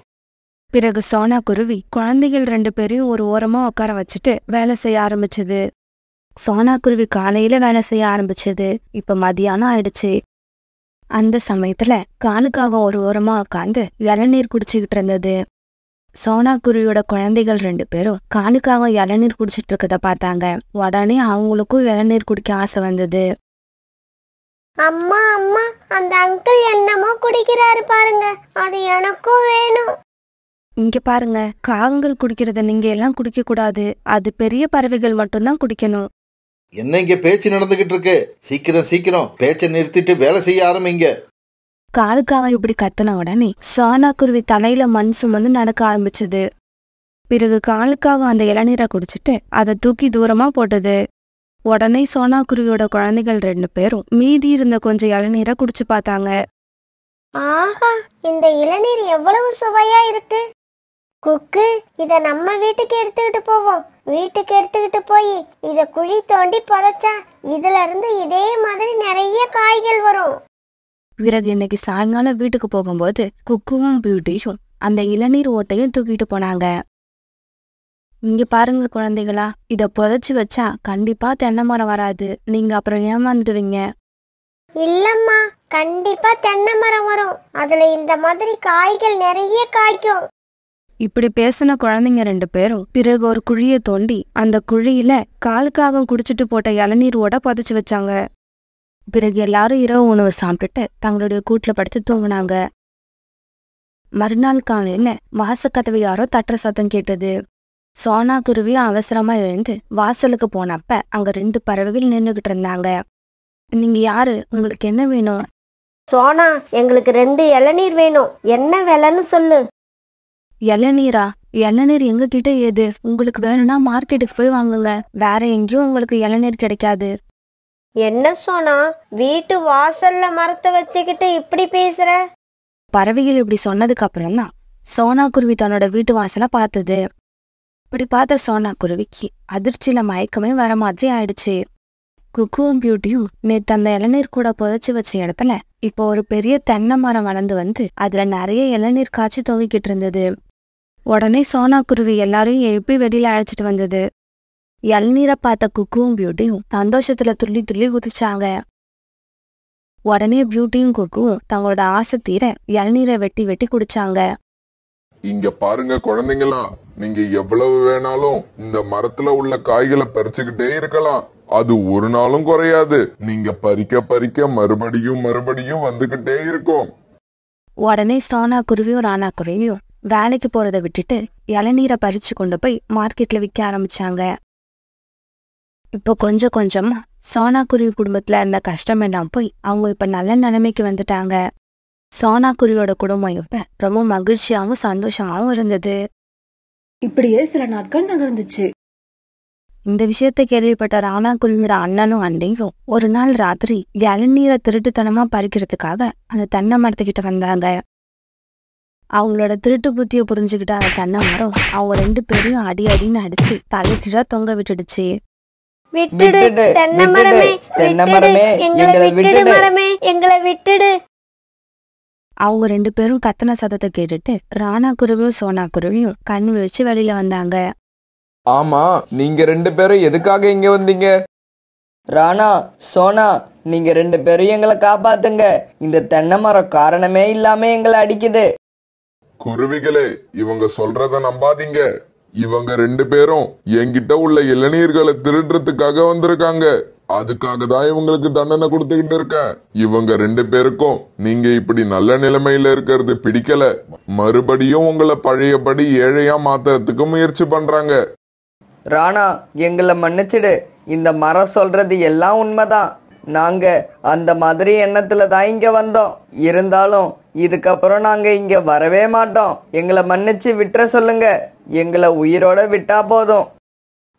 பிறகு சோனா குருவி குழந்தைகள் 2 பேரையும் ஒரு ஓரமா உட்கார வச்சுட்டு வேலை செய்ய ஆரம்பிச்சது. சோனா குருவி காலையில வேலை செய்ய ஆரம்பிச்சது. இப்ப மதியானம் ஆயிடுச்சு. அந்த சமயத்துல காலுக்காக ஒரு ஓரமா உட்காந்து இளநீர் குடிச்சுக்கிட்டு இருந்தது. சோனா குருவியோட குழந்தைகள் 2 பேரும் காலுக்காக இளநீர் குடிச்சிட்டு இருக்கத பார்த்தாங்க. உடனே அவங்களுக்கும் இளநீர் குடிக்க ஆசை வந்தது. அம்மா அம்மா, அந்த அங்கிள் என்னமோ குடிக்கிறாரு பாருங்க, அது எனக்கும் வேணும். இங்க பாருங்க, காகங்கள் குடிக்கிறத நீங்க எல்லாம் குடிக்க கூடாது. அது பெரிய பறவைகள் மட்டும்தான் குடிக்கணும். என்ன இங்க பேச்சு நடந்துகிட்டு இருக்கு? சீக்கிரம் சீக்கிரம் பேச்சை நிறுத்திட்டு வேலை செய்ய ஆரம்பிங்க. காலுக்காக இப்படி கத்தின உடனே சோனா குருவி தலையில மண் சுமந்து நடக்க ஆரம்பிச்சது. பிறகு காலுக்காக அந்த இளநீரை குடிச்சிட்டு அதை தூக்கி தூரமா போட்டது. உடனே சோனா குருவியோட குழந்தைகள் 2 பேரும் மீதி இருந்த கொஞ்சம் இளநீரை குடிச்சு பார்த்தாங்க. ஆஹா, இந்த இளநீர் எவ்வளவு சுவையா இருக்கு. குக்கு, இத நம்ம வீட்டுக்கு எடுத்துக்கிட்டு போவோம். வீட்டுக்கு எடுத்துக்கிட்டு போய் இத குழி தோண்டி புதைச்சா இதுல இருந்து இதே மாதிரி நிறைய காய்கள் வரும். பிறகு இன்னைக்கு சாயங்காலம் வீட்டுக்கு போகும்போது குக்குவும் பியூட்டியும் அந்த இளநீர் ஓட்டையும் தூக்கிட்டு போனாங்க. இங்க பாருங்க குழந்தைகளா, இத புதைச்சு வச்சா கண்டிப்பா தென்னை மரம் வராது. நீங்க அப்புறம் ஏமாந்துடுவீங்க. இல்லம்மா, கண்டிப்பா தென்னை மரம் வரும். அதுல இந்த மாதிரி காய்கள் நிறைய காய்க்கும். இப்படி பேசின குழந்தைங்க 2 பேரும் பிறகு ஒரு குழியை தோண்டி அந்த குழியில காலுக்காக குடிச்சிட்டு போட்ட இளநீர் ஓட புதைச்சு வச்சாங்க. பிறகு எல்லாரும் இரவு உணவு சாப்பிட்டுட்டு தங்களுடைய கூட்டுல படுத்து தூங்கினாங்க. மறுநாள் காலையில வாசக்கதவை யாரோ தட்டுற சத்தம் கேட்டது. சோனா குருவியும் அவசரமா எழுந்து வாசலுக்கு போனப்ப அங்க 2 பறவைகள் நின்னுகிட்டு இருந்தாங்க. நீங்க யாரு? உங்களுக்கு என்ன வேணும்? சோனா, எங்களுக்கு 2 இளநீர் வேணும். என்ன விலைன்னு சொல்லு. இளநீரா? இளநீர் எங்க கிட்ட ஏது? உங்களுக்கு வேணும்னா மார்க்கெட்டுக்கு போய் வாங்குங்க. வேற எங்கேயும் உங்களுக்கு இளநீர் கிடைக்காது. என்ன சோனா, வீட்டு வாசல்ல மரத்தை வச்சுக்கிட்டு இப்படி பேசுற? பறவைகள் இப்படி சொன்னதுக்கு அப்புறம் தான் சோனா குருவி தன்னோட வீட்டு வாசலை பார்த்தது. இப்படி பார்த்த சோனா குருவிக்கு அதிர்ச்சியில மயக்கமே வர மாதிரி ஆயிடுச்சு. குக்குவும் பியூட்டியும் நேத்து அந்த இளநீர் கூட புதைச்சு வச்ச இடத்துல இப்போ ஒரு பெரிய தென்னை மரம் வளர்ந்து வந்து அதுல நிறைய இளநீர் காய்ச்சி தொங்கிக்கிட்டு இருந்தது. உடனே சோனா குருவி எல்லாரையும் எழுப்பி வெளியில அழைச்சிட்டு வந்தது. இளநீரை பார்த்த குக்குவும் பியூட்டியும் சந்தோஷத்துல துள்ளி துள்ளி குதிச்சாங்க. உடனே பியூட்டியும் குக்குவும் தங்களோட ஆசை தீர இளநீரை வெட்டி வெட்டி குடிச்சாங்க. இங்க பாருங்க குழந்தைங்களா, நீங்க எவ்வளவு வேணாலும் இந்த மரத்துல உள்ள காய்களை பறிச்சுக்கிட்டே இருக்கலாம். அது ஒரு நாளும் குறையாது. நீங்க பறிக்க பறிக்க மறுபடியும் மறுபடியும் வந்துகிட்டே இருக்கும். உடனே சோனா குருவியும் ராணா குருவியும் வேலைக்கு போறதை விட்டுட்டு இளநீரை பறிச்சு கொண்டு போய் மார்க்கெட்ல விற்க ஆரம்பிச்சாங்க. இப்போ கொஞ்சம் கொஞ்சமா சோனா குருவி குடும்பத்துல இருந்த கஷ்டம் எல்லாம் போய் அவங்க இப்ப நல்ல நிலைமைக்கு வந்துட்டாங்க. சோனா குருவியோட குடும்பம் இப்ப ரொம்ப மகிழ்ச்சியாவும் சந்தோஷமாவும் இருந்தது. இப்படியே சில நாட்கள் நகர்ந்துச்சு. இந்த விஷயத்த கேள்விப்பட்ட ராணா குருவியோட அண்ணனும் அண்டையும் ஒரு நாள் ராத்திரி இளநீரை திருட்டுத்தனமா பறிக்கிறதுக்காக அந்த தென்னை மரத்துக்கிட்ட வந்தாங்க. அவங்களோட திருட்டு புத்திய புரிஞ்சுக்கிட்ட அந்த தென்னை மரம் அவங்க 2 பேரையும் அடி அடின்னு அடிச்சு தலைகீழா தொங்க விட்டுடுச்சு. விட்டுடு தென்னை மரமே, எங்களை விட்டுடு மரமே, எங்களை விட்டுடு. அவங்க 2 பேரும் கத்தன சத்தத்தை கேட்டுட்டு ராணா குருவியும் சோனா குருவியும் கண் விழிச்சு வெளியில வந்தாங்க. ஆமா, நீங்க 2 பேரும் எதுக்காக இங்க வந்தீங்க? ராணா, சோனா, நீங்க 2 பேரும் எங்களை காப்பாத்துங்க. இந்த தென்னை மரம் காரணமே இல்லாம எங்களை அடிக்குது. குருவிகளே, இவங்க சொல்றத நம்பாதீங்க. இவங்க 2 பேரும் என்கிட்ட உள்ள இளநீர்களை திருடுறதுக்காக வந்திருக்காங்க. அதுக்காக தான் இவங்களுக்கு தண்டனை கொடுத்துக்கிட்டு இருக்கேன். இவங்க 2 பேருக்கும் நீங்க இப்படி நல்ல நிலைமையில இருக்கிறது பிடிக்கல. மறுபடியும் உங்களை பழையபடி ஏழையா மாத்துறதுக்கு முயற்சி பண்றாங்க. ராணா, எங்களை மன்னிச்சிடு. இந்த மரம் சொல்றது எல்லாம் உண்மைதான். நாங்க அந்த மாதிரி எண்ணத்துல தான் இங்க வந்தோம். இருந்தாலும் இதுக்கப்புறம் நாங்க இங்க வரவே மாட்டோம். எங்களை மன்னிச்சு விட்டுற சொல்லுங்க. எங்களை உயிரோட விட்டா போதும்.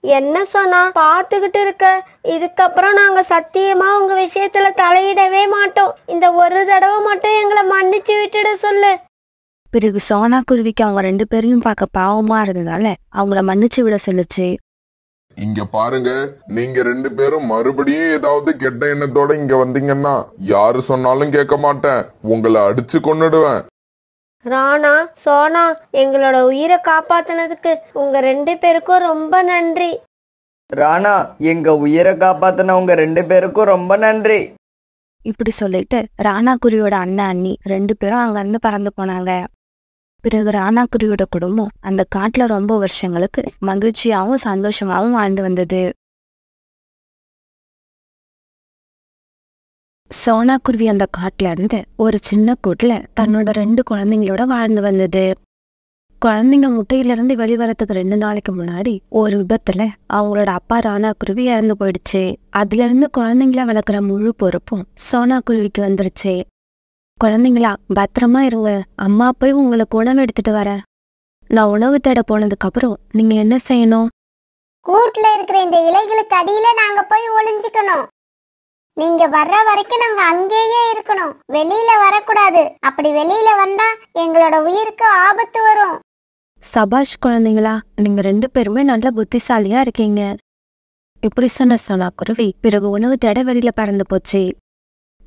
என்ன சொன்னா பாத்துக்கிட்டு இருக்க? இதுக்கப்புறம் நாங்க சத்தியமா உங்க விஷயத்துல தலையிடவே மாட்டோம். இந்த ஒரு தடவை மட்டும் எங்களை மன்னிச்சு விட்டுட சொல்லு. பிறகு சோனா குருவிக்கு அவங்க 2 பேரையும் பார்க்க பாவமா இருந்ததால அவங்கள மன்னிச்சு விட சொல்லுச்சு. இங்க பாருங்க, நீங்க 2 பேரும் மறுபடியும் ஏதாவது கெட்ட எண்ணத்தோட இங்க வந்தீங்கன்னா யாரு சொன்னாலும் கேட்க மாட்டேன். உங்களை அடிச்சு கொன்னுடுவேன். ராணா, சோனா, எங்களோட உயிரை காப்பாத்தினதுக்கு உங்க 2 பேருக்கும் ரொம்ப நன்றி. ராணா, எங்க உயிரை காப்பாத்தினவங்க 2 பேருக்கும் ரொம்ப நன்றி. இப்படி சொல்லிட்டு ராணா குருவியோட அண்ணன் அண்ணி 2 பேரும் அங்க இருந்து பறந்து போனாங்க. பிறகு ராணா குருவியோட குடும்பம் அந்த காட்டுல ரொம்ப வருஷங்களுக்கு மகிழ்ச்சியாவும் சந்தோஷமாவும் வாழ்ந்து வந்தது. சோனா குருவி அந்த காட்டுல இருந்து ஒரு சின்ன கூட்டுல தன்னோட 2 குழந்தைங்களோட வாழ்ந்து வந்தது. குழந்தைங்க முட்டையிலிருந்து வெளிவரத்துக்கு 2 நாளைக்கு முன்னாடி ஒரு விபத்துல அவங்களோட அப்பா ராணா குருவி இறந்து போயிடுச்சு. அதுல இருந்து குழந்தைங்கள வளர்க்குற முழு பொறுப்பும் சோனா குருவிக்கு வந்துருச்சு. குழந்தைங்களா, பத்திரமா இருங்க. அம்மா போய் உங்களுக்கு உணவு எடுத்துட்டு வரேன். நான் உணவு தேட போனதுக்கு அப்புறம் நீங்க என்ன செய்யணும்? கூட்டுல இருக்கிற இந்த இலைகளுக்கு அடியில நாங்க போய் ஒளிஞ்சுக்கணும். நீங்க வர்ற வரைக்கும் நாங்க அங்கேயே இருக்கணும். வெளியில வரக்கூடாது. அப்படி வெளியில வந்தா எங்களோட உயிருக்கு ஆபத்து வரும். சபாஷ் குழந்தைங்களா, நீங்க 2 பேருமே நல்ல புத்திசாலியா இருக்கீங்க. இப்படி சொன்ன சோனா குருவி பிறகு உணவு தேட வெளியில பறந்து போச்சு.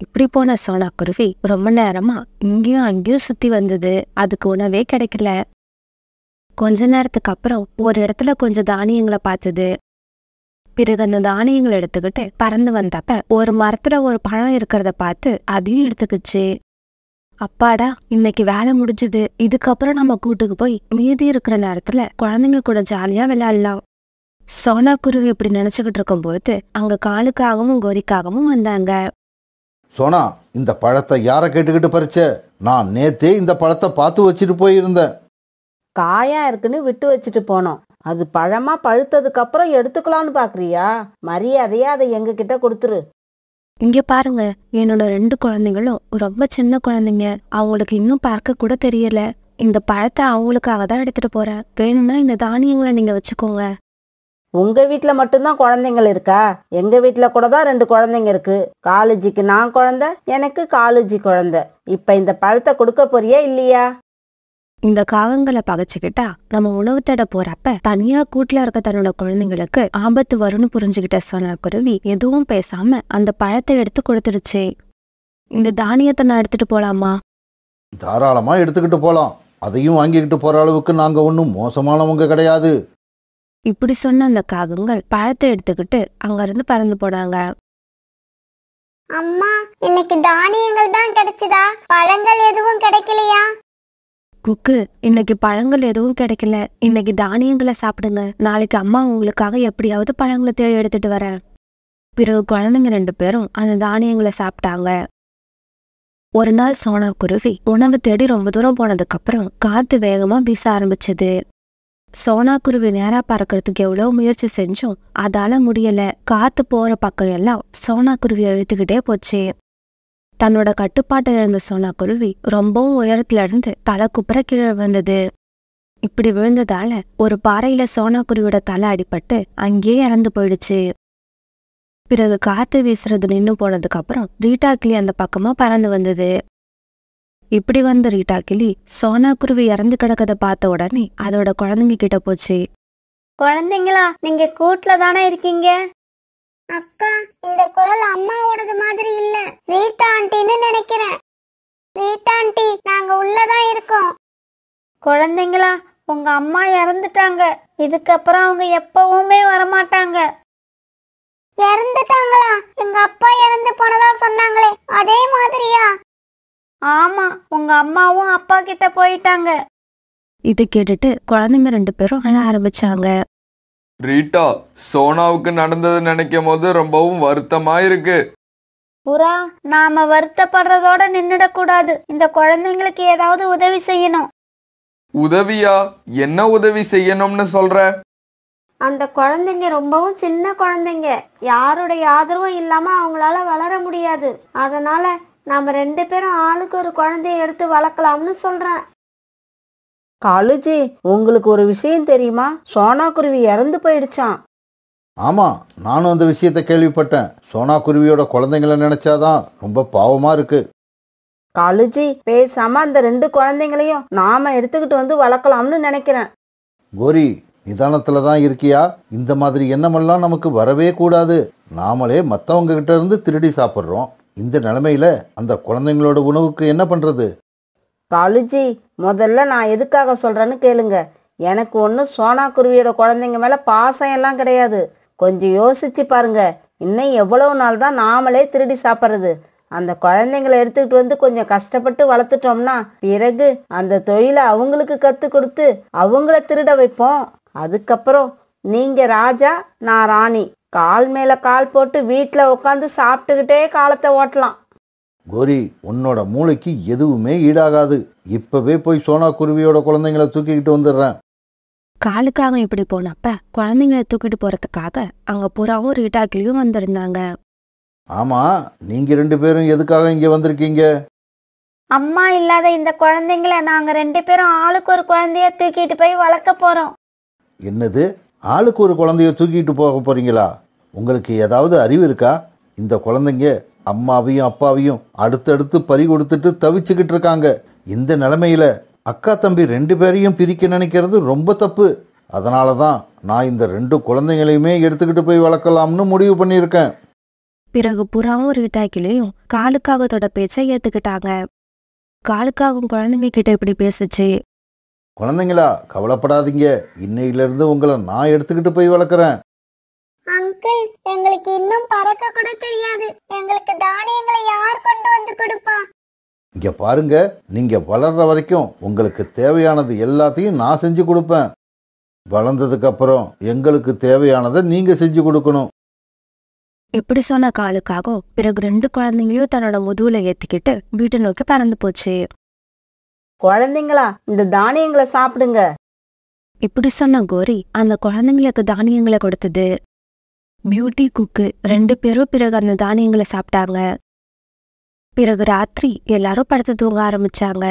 இப்படி போன சோனா குருவி ரொம்ப நேரமா இங்கேயும் அங்கேயும் சுத்தி வந்தது. அதுக்கு உணவே கிடைக்கல. கொஞ்ச நேரத்துக்கு அப்புறம் ஒரு இடத்துல கொஞ்சம் தானியங்களை பார்த்தது. பிறகு அந்த தானியங்களை எடுத்துக்கிட்டு பறந்து வந்தப்ப ஒரு மரத்துல ஒரு பழம் இருக்கிறத பார்த்து அதையும் எடுத்துக்கிச்சு. அப்பாடா, இன்னைக்கு வேலை முடிஞ்சது. இதுக்கப்புறம் நம்ம கூட்டுக்கு போய் மீதி இருக்கிற நேரத்துல குழந்தைங்க கூட ஜாலியா விளையாடலாம். சோனா குருவி இப்படி நினைச்சுக்கிட்டு இருக்கும்போது அங்க காலுக்காகவும் கோரிக்காகவும் வந்தாங்க. சோனா, இந்த பழத்தை யாரை கேட்டுக்கிட்டு பறிச்ச? நான் நேத்தே இந்த பழத்தை பார்த்து வச்சுட்டு போயிருந்தேன். காயா இருக்குன்னு விட்டு வச்சுட்டு போனோம். அது பழமா பழுத்ததுக்கு அப்புறம் எடுத்துக்கலாம்னு பாக்குறியா? மரியாதையா அதை எங்க கிட்ட கொடுத்துரு. இங்க பாருங்க, என்னோட 2 குழந்தைங்களும் ரொம்ப சின்ன குழந்தைங்க. அவங்களுக்கு இன்னும் பார்க்க கூட தெரியல. இந்த பழத்தை அவங்களுக்காக தான் எடுத்துட்டு போறேன். வேணும்னா இந்த தானியங்களை நீங்க வச்சுக்கோங்க. உங்க வீட்டுல மட்டும்தான் குழந்தைங்கள் இருக்கா? எங்க வீட்டுல கூட தான் 2 குழந்தைங்க இருக்கு. காலேஜுக்கு நான் குழந்தை, எனக்கு காலேஜி குழந்தை. இப்ப இந்த பழத்தை கொடுக்க போறியா இல்லையா? இந்த காகங்களை பகைச்சுக்கிட்டா நம்ம உணவு தேட போறப்ப தனியா கூட்டுல இருக்க தன்னோட குழந்தைங்களுக்கு ஆபத்து வரும்னு புரிஞ்சுக்கிட்ட சோனா குருவி எதுவும் பேசாம அந்த பழத்தை எடுத்து கொடுத்துடுச்சு. இந்த தானியத்தை நான் எடுத்துட்டு போலாமா? தாராளமா எடுத்துக்கிட்டு போலாம். அதையும் வாங்கிக்கிட்டு போற அளவுக்கு நாங்க ஒன்றும் மோசமானவங்க கிடையாது. இப்படி சொன்ன அந்த காகங்கள் பழத்தை எடுத்துக்கிட்டு அங்கிருந்து பறந்து போனாங்க. அம்மா, இன்னைக்கு தானியங்கள் தான் கிடைச்சதா? பழங்கள் எதுவும் கிடைக்கலையா? குக்கு, இன்னைக்கு பழங்கள் எதுவும் கிடைக்கல. இன்னைக்கு தானியங்களை சாப்பிடுங்க. நாளைக்கு அம்மா உங்களுக்காக எப்படியாவது பழங்களை தேடி எடுத்துட்டு வரேன். பிறகு குழந்தைங்க 2 பேரும் அந்த தானியங்களை சாப்பிட்டாங்க. ஒரு நாள் சோனா குருவி உணவு தேடி ரொம்ப தூரம் போனதுக்கு அப்புறம் காத்து வேகமா வீச ஆரம்பிச்சது. சோனா குருவி நேரா பறக்கிறதுக்கு எவ்வளவு முயற்சி செஞ்சும் அதால முடியல. காத்து போற பக்கம் எல்லாம் சோனா குருவி இழுத்துக்கிட்டே போச்சு. தன்னோட கட்டுப்பாட்டை இழந்த சோனா குருவி ரொம்பவும் உயரத்துல இருந்து தலை குப்புற கீழே விழுந்தது. இப்படி விழுந்ததால ஒரு பாறையில சோனா குருவியோட தலை அடிபட்டு அங்கேயே இறந்து போயிடுச்சு. பிறகு காத்து வீசுறது நின்னு போனதுக்கு அப்புறம் ரீட்டா கிளி அந்த பக்கமா பறந்து வந்தது. இப்படி வந்த ரீட்டா கிளி சோனா குருவி இறந்து கிடக்கத பார்த்த உடனே அதோட குழந்தைங்க கிட்ட போச்சு. குழந்தைங்களா, நீங்க கூட்டுல தானே இருக்கீங்க? அக்கா, இந்த குரல் அம்மாவோடது மாதிரி இல்ல. ரீட்டா ஆண்டின்னு நினைக்கிறேன். ரீட்டா ஆண்டி, நாங்க உள்ளதான் இருக்கோம். குழந்தைங்களா, உங்க அம்மா இறந்துட்டாங்க. இதுக்கப்புறம் அவங்க எப்பவுமே வரமாட்டாங்க. இறந்துட்டாங்களா? எங்க அப்பா இறந்து போனதா சொன்னாங்களே, அதே மாதிரியா? ஆமா, உங்க அம்மாவும் அப்பா கிட்ட போயிட்டாங்க. இது கேட்டுட்டு குழந்தைங்க 2 பேரும் அழ ஆரம்பிச்சாங்க. ரீட்டா, சோனாவுக்கு நடந்தது நினைக்கும் போது ரொம்பவும் வருத்தமா இருக்கு. புறா, நாம வருத்தப்படுறதோட நின்னுடக்கூடாது. இந்த குழந்தைங்களுக்கு ஏதாவது உதவி செய்யணும். உதவியா? என்ன உதவி செய்யணும்னு சொல்ற? அந்த குழந்தைங்க ரொம்பவும் சின்ன குழந்தைங்க. யாருடைய ஆதரவும் இல்லாம அவங்களால வளர முடியாது. அதனால நாம 2 பேரும் ஆளுக்கு ஒரு குழந்தைய எடுத்து வளர்க்கலாம்னு சொல்றேன். காலுஜி, உங்களுக்கு ஒரு விஷயம் தெரியுமா? சோனா குருவி இறந்து போயிடுச்சான். ஆமா, நானும் அந்த விஷயத்தை கேள்விப்பட்டேன். சோனா குருவியோட குழந்தைங்கள நினைச்சாதான் ரொம்ப பாவமா இருக்கு. காலுஜி, பேசாம அந்த 2 குழந்தைங்களையும் நாம எடுத்துக்கிட்டு வந்து வளர்க்கலாம்னு நினைக்கிறேன். கோரி, நிதானத்துல தான் இருக்கியா? இந்த மாதிரி எண்ணமெல்லாம் நமக்கு வரவே கூடாது. நாமளே மற்றவங்க கிட்ட இருந்து திருடி சாப்பிட்றோம். இந்த நிலைமையில அந்த குழந்தைங்களோட உணவுக்கு என்ன பண்றது? காலுஜி, முதல்ல நான் எதுக்காக சொல்றேன்னு கேளுங்க. எனக்கு ஒன்றும் சோனா குருவியோட குழந்தைங்க மேல பாசம் எல்லாம் கிடையாது. கொஞ்சம் யோசிச்சு பாருங்க. இன்னும் எவ்வளவு நாள் தான் நாமளே திருடி சாப்பிட்றது? அந்த குழந்தைங்களை எடுத்துக்கிட்டு வந்து கொஞ்சம் கஷ்டப்பட்டு வளர்த்துட்டோம்னா பிறகு அந்த தொழிலை அவங்களுக்கு கற்றுக் கொடுத்து அவங்கள திருட வைப்போம். அதுக்கப்புறம் நீங்க ராஜா, நான் ராணி. கால் மேல கால் போட்டு வீட்டில் உட்காந்து சாப்பிட்டுக்கிட்டே காலத்தை ஓட்டலாம். கோரி, உன்னோட மூளைக்கு எதுவுமே ஈடாகாது. இப்பவே போய் சோனா குருவியோட குழந்தைங்கள தூக்கிக்கிட்டு வந்துடுறேன். காலுக்காக இப்படி போனப்ப குழந்தைங்களை தூக்கிட்டு போறதுக்காக அங்க புறாவும் ரீட்டா கிளியும் வந்திருந்தாங்க. ஆமா, நீங்க 2 பேரும் எதுக்காக இங்க வந்திருக்கீங்க? அம்மா இல்லாத இந்த குழந்தைங்கள நாங்க 2 பேரும் ஆளுக்கு ஒரு குழந்தைய தூக்கிட்டு போய் வளர்க்க போறோம். என்னது, ஆளுக்கு ஒரு குழந்தைய தூக்கிட்டு போக போறீங்களா? உங்களுக்கு ஏதாவது அறிவு இருக்கா? இந்த குழந்தைங்க அம்மாவையும் அப்பாவையும் அடுத்தடுத்து பறி கொடுத்துட்டு தவிச்சுக்கிட்டு இருக்காங்க. இந்த நிலைமையில அக்கா தம்பி 2 பேரையும் பிரிக்க நினைக்கிறது ரொம்ப தப்பு. அதனால தான் நான் இந்த 2 குழந்தைங்களையுமே எடுத்துக்கிட்டு போய் வளர்க்கலாம்னு முடிவு பண்ணியிருக்கேன். பிறகு புறாவும் ரீட்டா கிளியும் காலுக்காகத்தோட பேச்சை ஏத்துக்கிட்டாங்க. காலுக்காகவும் குழந்தைங்க கிட்ட இப்படி பேசுச்சு. குழந்தைங்களா கவலைப்படாதீங்க, இன்னையிலிருந்து உங்களை நான் எடுத்துக்கிட்டு போய் வளர்க்குறேன். அங்கிள், எங்களுக்கு இன்னும் பறக்க கூட தெரியாது. எங்களுக்கு தானியங்களை யார் கொண்டு வந்து கொடுப்பா? இங்க பாருங்க, நீங்க வளர்ற வரைக்கும் உங்களுக்கு தேவையானது எல்லாத்தையும் நான் செஞ்சு கொடுப்பேன். வளர்ந்ததுக்கு அப்புறம் எங்களுக்கு தேவையானதை நீங்க செஞ்சு கொடுக்கணும். இப்படி சொன்ன காலுக்காக பிறகு 2 குழந்தைங்களையும் தன்னோட முதுகுல ஏத்திக்கிட்டு வீட்டை நோக்கி பறந்து போச்சு. குழந்தைங்களா, இந்த தானியங்களை சாப்பிடுங்க. இப்படி சொன்ன கோரி அந்த குழந்தைங்களுக்கு தானியங்களை கொடுத்தது. பியூட்டி, குக்கு 2 பேரும் பிறகு அந்த தானியங்களை சாப்பிட்டாங்க. பிறகு ராத்திரி எல்லாரும் படுத்து தூங்க ஆரம்பிச்சாங்க.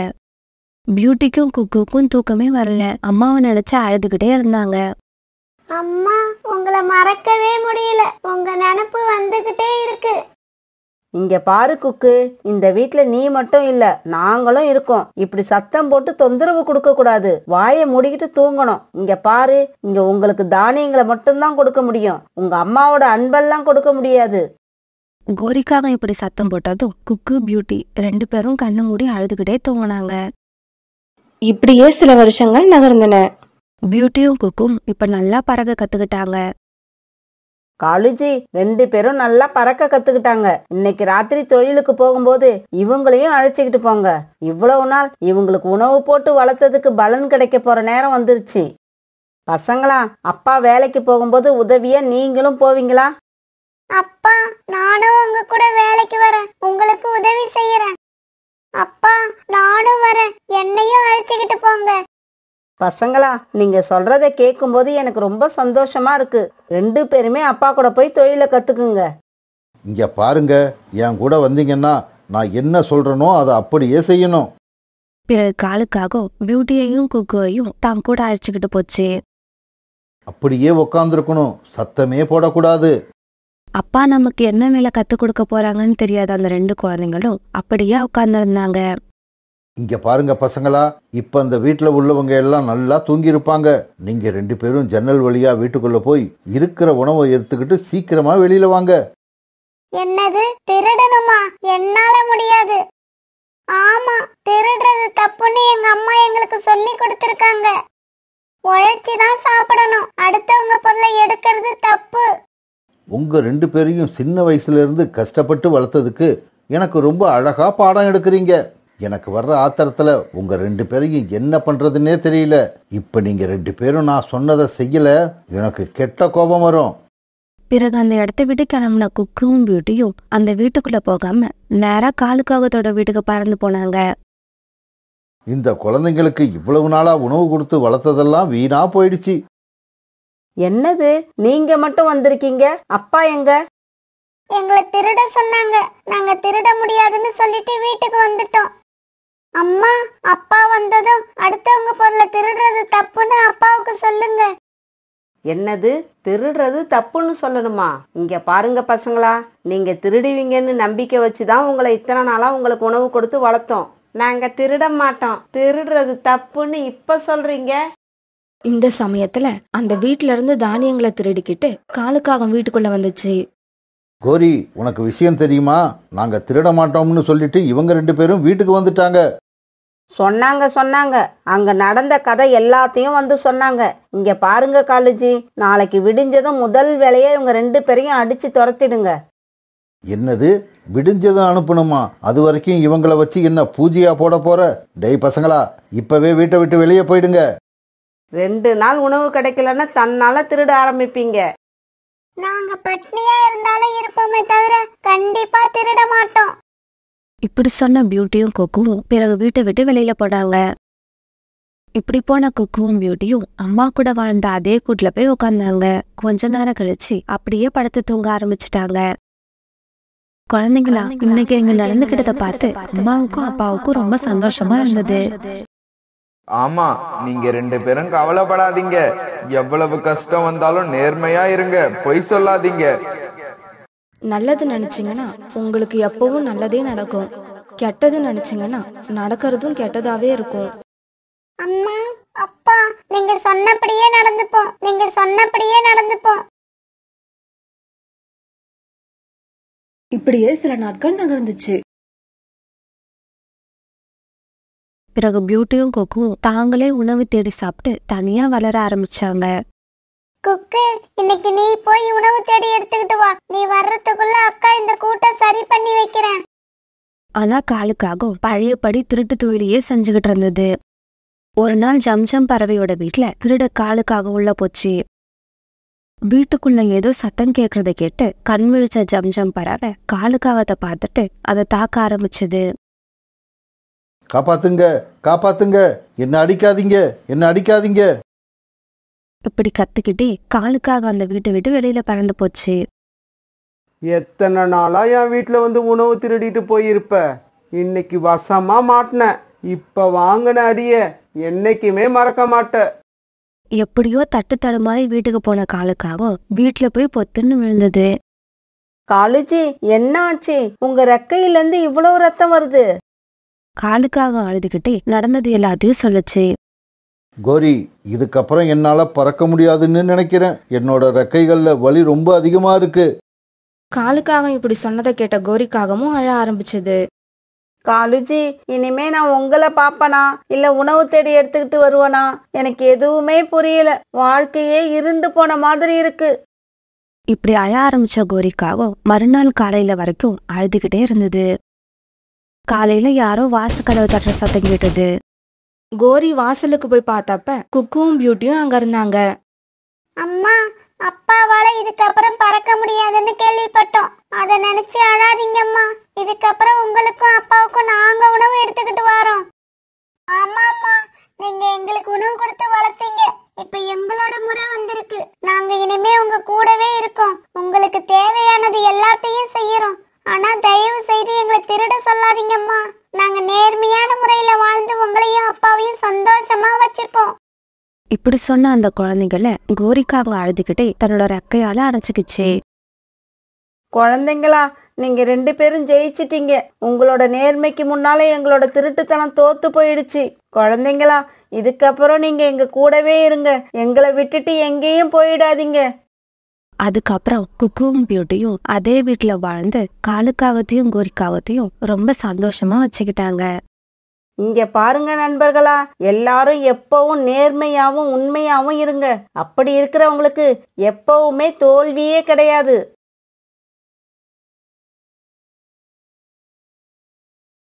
பியூட்டிக்கும் குக்குக்கும் தூக்கமே வரல. அம்மாவை நினைச்சு அழுதுகிட்டே இருந்தாங்க. அம்மா, உங்களை மறக்கவே முடியல. உங்க நினப்பு வந்துகிட்டே இருக்கு. இங்க பாரு குக்கு, இந்த வீட்ல நீ மட்டும் இல்ல, நாங்களும் இருக்கோம். இப்படி சத்தம் போட்டு தொந்தரவு கொடுக்க கூடாது. வாயை மூடிக்கிட்டு தூங்கணும். இங்க பாரு, இங்க உங்களுக்கு தானியங்களை மட்டும்தான் கொடுக்க முடியும். உங்க அம்மாவோட அன்பெல்லாம் கொடுக்க முடியாது. கோரிக்காக இப்படி சத்தம் போட்டதும் குக்கு, பியூட்டி 2 பேரும் கண்ணு மூடி அழுதுகிட்டே தூங்கினாங்க. இப்படியே சில வருஷங்கள் நகர்ந்தன. பியூட்டியும் குக்கும் இப்ப நல்லா பறக்க கத்துக்கிட்டாங்க. காலுஜி, 2 பேரும் நல்லா பறக்க கத்துக்கிட்டாங்க. இன்னைக்கு ராத்திரி தொழிலுக்கு போகும்போது இவங்களையும் அழைச்சிக்கிட்டு போங்க. இவ்வளவு நாள் இவங்களுக்கு உணவு போட்டு வளர்த்ததுக்கு பலன் கிடைக்க போற நேரம் வந்துருச்சு. பசங்களா, அப்பா வேலைக்கு போகும்போது உதவியா நீங்களும் போவீங்களா? அப்பா, நானும் உங்க கூட வேலைக்கு வரேன். உங்களுக்கு உதவி செய்யறேன். அப்பா, நானும் வரேன். என்னையும் அழைச்சிக்கிட்டு போங்க. பசங்களா, நீங்க சொல்றத கேட்கும்போது எனக்கு ரொம்ப சந்தோஷமா இருக்கு. 2 பேருமே அப்பா கூட போய் தொழிலை கத்துக்குங்க. இங்க பாருங்க, என் கூட வந்தீங்கன்னா நான் என்ன சொல்றேனோ அதை அப்படியே செய்யணும். பிறகு காலுக்காக பியூட்டியையும் குக்குவையும் தான் கூட அழைச்சிக்கிட்டு போச்சு. அப்படியே உக்காந்துருக்கணும், சத்தமே போடக்கூடாது. அப்பா நமக்கு என்ன வேலை கத்து கொடுக்க போறாங்கன்னு தெரியாத அந்த 2 குழந்தைங்களும் அப்படியே உட்கார்ந்துருந்தாங்க. இங்க பாருங்க பசங்களா, இப்ப அந்த வீட்டுல உள்ளவங்க எல்லாம் நல்லா தூங்கி இருப்பாங்க. நீங்க 2 பேரும் ஜன்னல் வழியா வீட்டுக்குள்ள போய் இருக்கிற உணவை எடுத்துக்கிட்டு சீக்கிரமா வெளியில வாங்க. என்னது, திருடணுமா? என்னால முடியாது. ஆமா, திருடுறது தப்புன்னு எங்க அம்மா எங்களுக்கு சொல்லி கொடுத்திருக்காங்க. உழைச்சிதான் சாப்பிடணும். அடுத்தவங்க பொருளை எடுக்கிறது தப்பு. உங்க 2 பேரையும் சின்ன வயசுல இருந்து கஷ்டப்பட்டு வளர்த்ததுக்கு எனக்கு ரொம்ப அழகா பாடம் எடுக்கிறீங்க. எனக்கு வர்ற ஆத்திரத்துல உங்க 2 பேரையும் என்ன பண்றதுன்னே தெரியல. இப்ப நீங்க 2 பேரும் நான் சொன்னதை செய்யல, எனக்கு கெட்ட கோபம் வரும். பிறகு அந்த இடத்த விட்டு கிளம்புன குக்கும் பியூட்டியும் அந்த வீட்டுக்குள்ள போகாம நேரா காலுக்காகத்தோட வீட்டுக்கு பறந்து போனாங்க. இந்த குழந்தைங்களுக்கு இவ்வளவு நாளா உணவு கொடுத்து வளர்த்ததெல்லாம் வீணா போயிடுச்சு. என்னது, நீங்க மட்டும் வந்திருக்கீங்க? அப்பா எங்க? எங்களை திருட சொன்னாங்க. நாங்க திருட முடியாதுன்னு சொல்லிட்டு வீட்டுக்கு வந்துட்டோம். அம்மா, அப்பா வந்ததும் அடுத்தவங்க பொருளை திருடுறது தப்புன்னு அப்பாவுக்கு சொல்லுங்க. என்னது, திருடுறது தப்புன்னு சொல்லணுமா? இங்க பாருங்க பசங்களா, நீங்க திருடுவீங்கன்னு நம்பிக்கை வச்சுதான் உங்களை இத்தனை நாளா உங்களுக்கு உணவு கொடுத்து வளர்த்தோம். நாங்க திருட மாட்டோம். திருடுறது தப்புன்னு இப்ப சொல்றீங்க? இந்த சமயத்துல அந்த வீட்ல இருந்து தானியங்களை திருடிக்கிட்டு காலுக்காக வீட்டுக்குள்ள வந்துச்சு. கோரி, உனக்கு விஷயம் தெரியுமா? நாங்க திருட மாட்டோம்னு சொல்லிட்டு இவங்க 2 பேரும் வீட்டுக்கு வந்துட்டாங்க. சொன்னாங்க. அங்க நடந்த கதை எல்லாத்தையும் வந்து சொன்னாங்க. இங்க பாருங்க காலுஜி, நாளைக்கு விடிஞ்சதும் முதல் வேலையை இவங்க 2 பேரையும் அடிச்சு துரத்திடுங்க. என்னது, விடிஞ்சதும் அனுப்பணுமா? அது வரைக்கும் இவங்கள வச்சு என்ன பூஜையா போட போற? டேய் பசங்களா, இப்பவே வீட்டை விட்டு வெளியே போயிடுங்க. 2 நாள் உணவு கிடைக்கலன்னா தன்னால திருட ஆரம்பிப்பீங்க. நாங்க பட்னியா இருந்தாலும் இருப்போமே தவிர கண்டிப்பா திருட மாட்டோம். இப்படி சொன்ன பியூட்டியும் குக்குவும் பிறகு வீட்டை விட்டு வெளியில போனாங்க. இப்படி போன குக்குவும் பியூட்டியும் அம்மா கூட வாழ்ந்த அதே கூட்டுல போய் உட்கார்ந்தாங்க. கொஞ்ச நேரம் கழிச்சு அப்படியே படுத்து தூங்க ஆரம்பிச்சுட்டாங்க. குழந்தைங்களா, இன்னைக்கு இங்க நடந்துகிட்டத பார்த்து அம்மாவுக்கும் அப்பாவுக்கும் ரொம்ப சந்தோஷமா இருந்தது. ஆமா, நீங்க 2 பேரும் கவலைப்படாதீங்க. எவ்வளவு கஷ்டம் வந்தாலும் நேர்மையா இருங்க, பொய் சொல்லாதீங்க. நல்லது நினைச்சீங்கன்னா உங்களுக்கு எப்பவும் நல்லதே நடக்கும். கெட்டது நினைச்சீங்கன்னா நடக்கிறதும் கெட்டதாவே இருக்கும். அம்மா, அப்பா, நீங்க சொன்னபடியே நடந்துப்போம். இப்படியே சில நாட்கள் நகர்ந்துச்சு. பிறகு பியூட்டியும் கொக்கும் தாங்களே உணவு தேடி சாப்பிட்டு தனியா வளர ஆரம்பிச்சாங்க. குக்கு, இன்னைக்கு நீ போய் உணவு தேடி எடுத்துக்கிட்டு வா. நீ வர்றதுக்குள்ள அக்கா இந்த கூட்டை சரி பண்ணி வைக்கிறேன். ஆனா காலுக்காக பழையபடி திருட்டு தொழிலையே செஞ்சுக்கிட்டு இருந்தது. ஒரு நாள் ஜம்ஜம் பறவையோட வீட்டுல திருட காலுக்காக உள்ள போச்சு. வீட்டுக்குள்ள ஏதோ சத்தம் கேக்குறத கேட்டு கண் விழிச்ச ஜம்ஜம் பறவை காலுக்காகத்தை பார்த்துட்டு அதை தாக்க ஆரம்பிச்சது. காப்பாத்துங்க, காப்பாத்துங்க, என்ன அடிக்காதீங்க, என்ன அடிக்காதீங்க. இப்படி கத்துக்கிட்டே காலுக்காக அந்த வீட்டை விட்டு வெளியில பறந்து போச்சு. எத்தனை நாளா என் வீட்டில் வந்து உணவு திருடிட்டு போயிருப்ப, இன்னைக்கு வசமா மாட்டினேன். இப்ப வாங்கின அடிய என்னைக்குமே மறக்க மாட்டேன். எப்படியோ தட்டு தடுமாறி வீட்டுக்கு போன காலுக்காக வீட்டுல போய் பொத்துன்னு விழுந்தது. காலுஜி, என்ன ஆச்சு? உங்க ரெக்கையிலேருந்து இவ்வளவு ரத்தம் வருது. காலுக்காக அழுதுகிட்டே நடந்தது எல்லாத்தையும் சொல்லுச்சு. கோரி, இதுக்கப்புறம் என்னால பறக்க முடியாதுன்னு நினைக்கிறேன். என்னோட ரெக்கைகள்ல வலி ரொம்ப அதிகமா இருக்கு. காலுக்காக இப்படி சொன்னதை கேட்ட கோரிக்காகவும் அழ ஆரம்பிச்சது. காலுஜி, இனிமே நான் உங்களை பாப்பனா இல்ல உணவு தேடி எடுத்துக்கிட்டு வருவனா? எனக்கு எதுவுமே புரியல. வாழ்க்கையே இருண்டு போன மாதிரி இருக்கு. இப்படி அழ ஆரம்பிச்ச கோரிக்காக மறுநாள் காலையில வரைக்கும் அழுதுகிட்டே இருந்தது. காலையில யாரோ வாசக்கதவு தட்டுற சத்தம் கேட்டது. கோரி வாசலுக்கு போய் பார்த்தப்ப குக்குவும் பியூட்டியும் அங்க இருந்தாங்க. அம்மா, அப்பாவால இதுக்கப்புறம் பறக்க முடியாதுன்னு கேள்விப்பட்டோம். அதை நினைச்சு அழாதீங்கம்மா. இதுக்கப்புறம் உங்களுக்கும் அப்பாவுக்கும் நாங்க உணவு எடுத்துக்கிட்டு வரோம். ஆமாம்மா, நீங்க எங்களுக்கு உணவு கொடுத்து வளர்த்தீங்க. இப்ப எங்களோட முறை வந்திருக்கு. நாங்க இனிமே உங்க கூடவே இருக்கோம். உங்களுக்கு தேவையானது எல்லாத்தையும் செய்யறோம். ஆனா தயவு செய்து எங்களை திருட சொல்லாதீங்கம்மா. நாங்க நேர்மையான முறையில வாழ்ந்து உங்களையும் அப்பாவையும் சந்தோஷமா வச்சுப்போம். இப்படி சொன்ன அந்த குழந்தைங்கள கோரிக்காக அழுதுகிட்டே தன்னோட ரெக்கையால அடைச்சுக்கிச்சு. குழந்தைங்களா, நீங்க 2 பேரும் ஜெயிச்சிட்டீங்க. உங்களோட நேர்மைக்கு முன்னாலே எங்களோட திருட்டுத்தனம் தோத்து போயிடுச்சு. குழந்தைங்களா, இதுக்கப்புறம் நீங்க எங்க கூடவே இருங்க. எங்களை விட்டுட்டு எங்கேயும் போயிடாதீங்க. அதுக்கப்புறம் குக்குவும் பியூட்டியும் அதே வீட்டுல வாழ்ந்து காலுக்காகத்தையும் கோரிக்காகத்தையும் ரொம்ப சந்தோஷமா வச்சுக்கிட்டாங்க. இங்க பாருங்க நண்பர்களா, எல்லாரும் எப்பவும் நேர்மையாவும் உண்மையாவும் இருங்க. அப்படி இருக்கிறவங்களுக்கு எப்பவுமே தோல்வியே கிடையாது.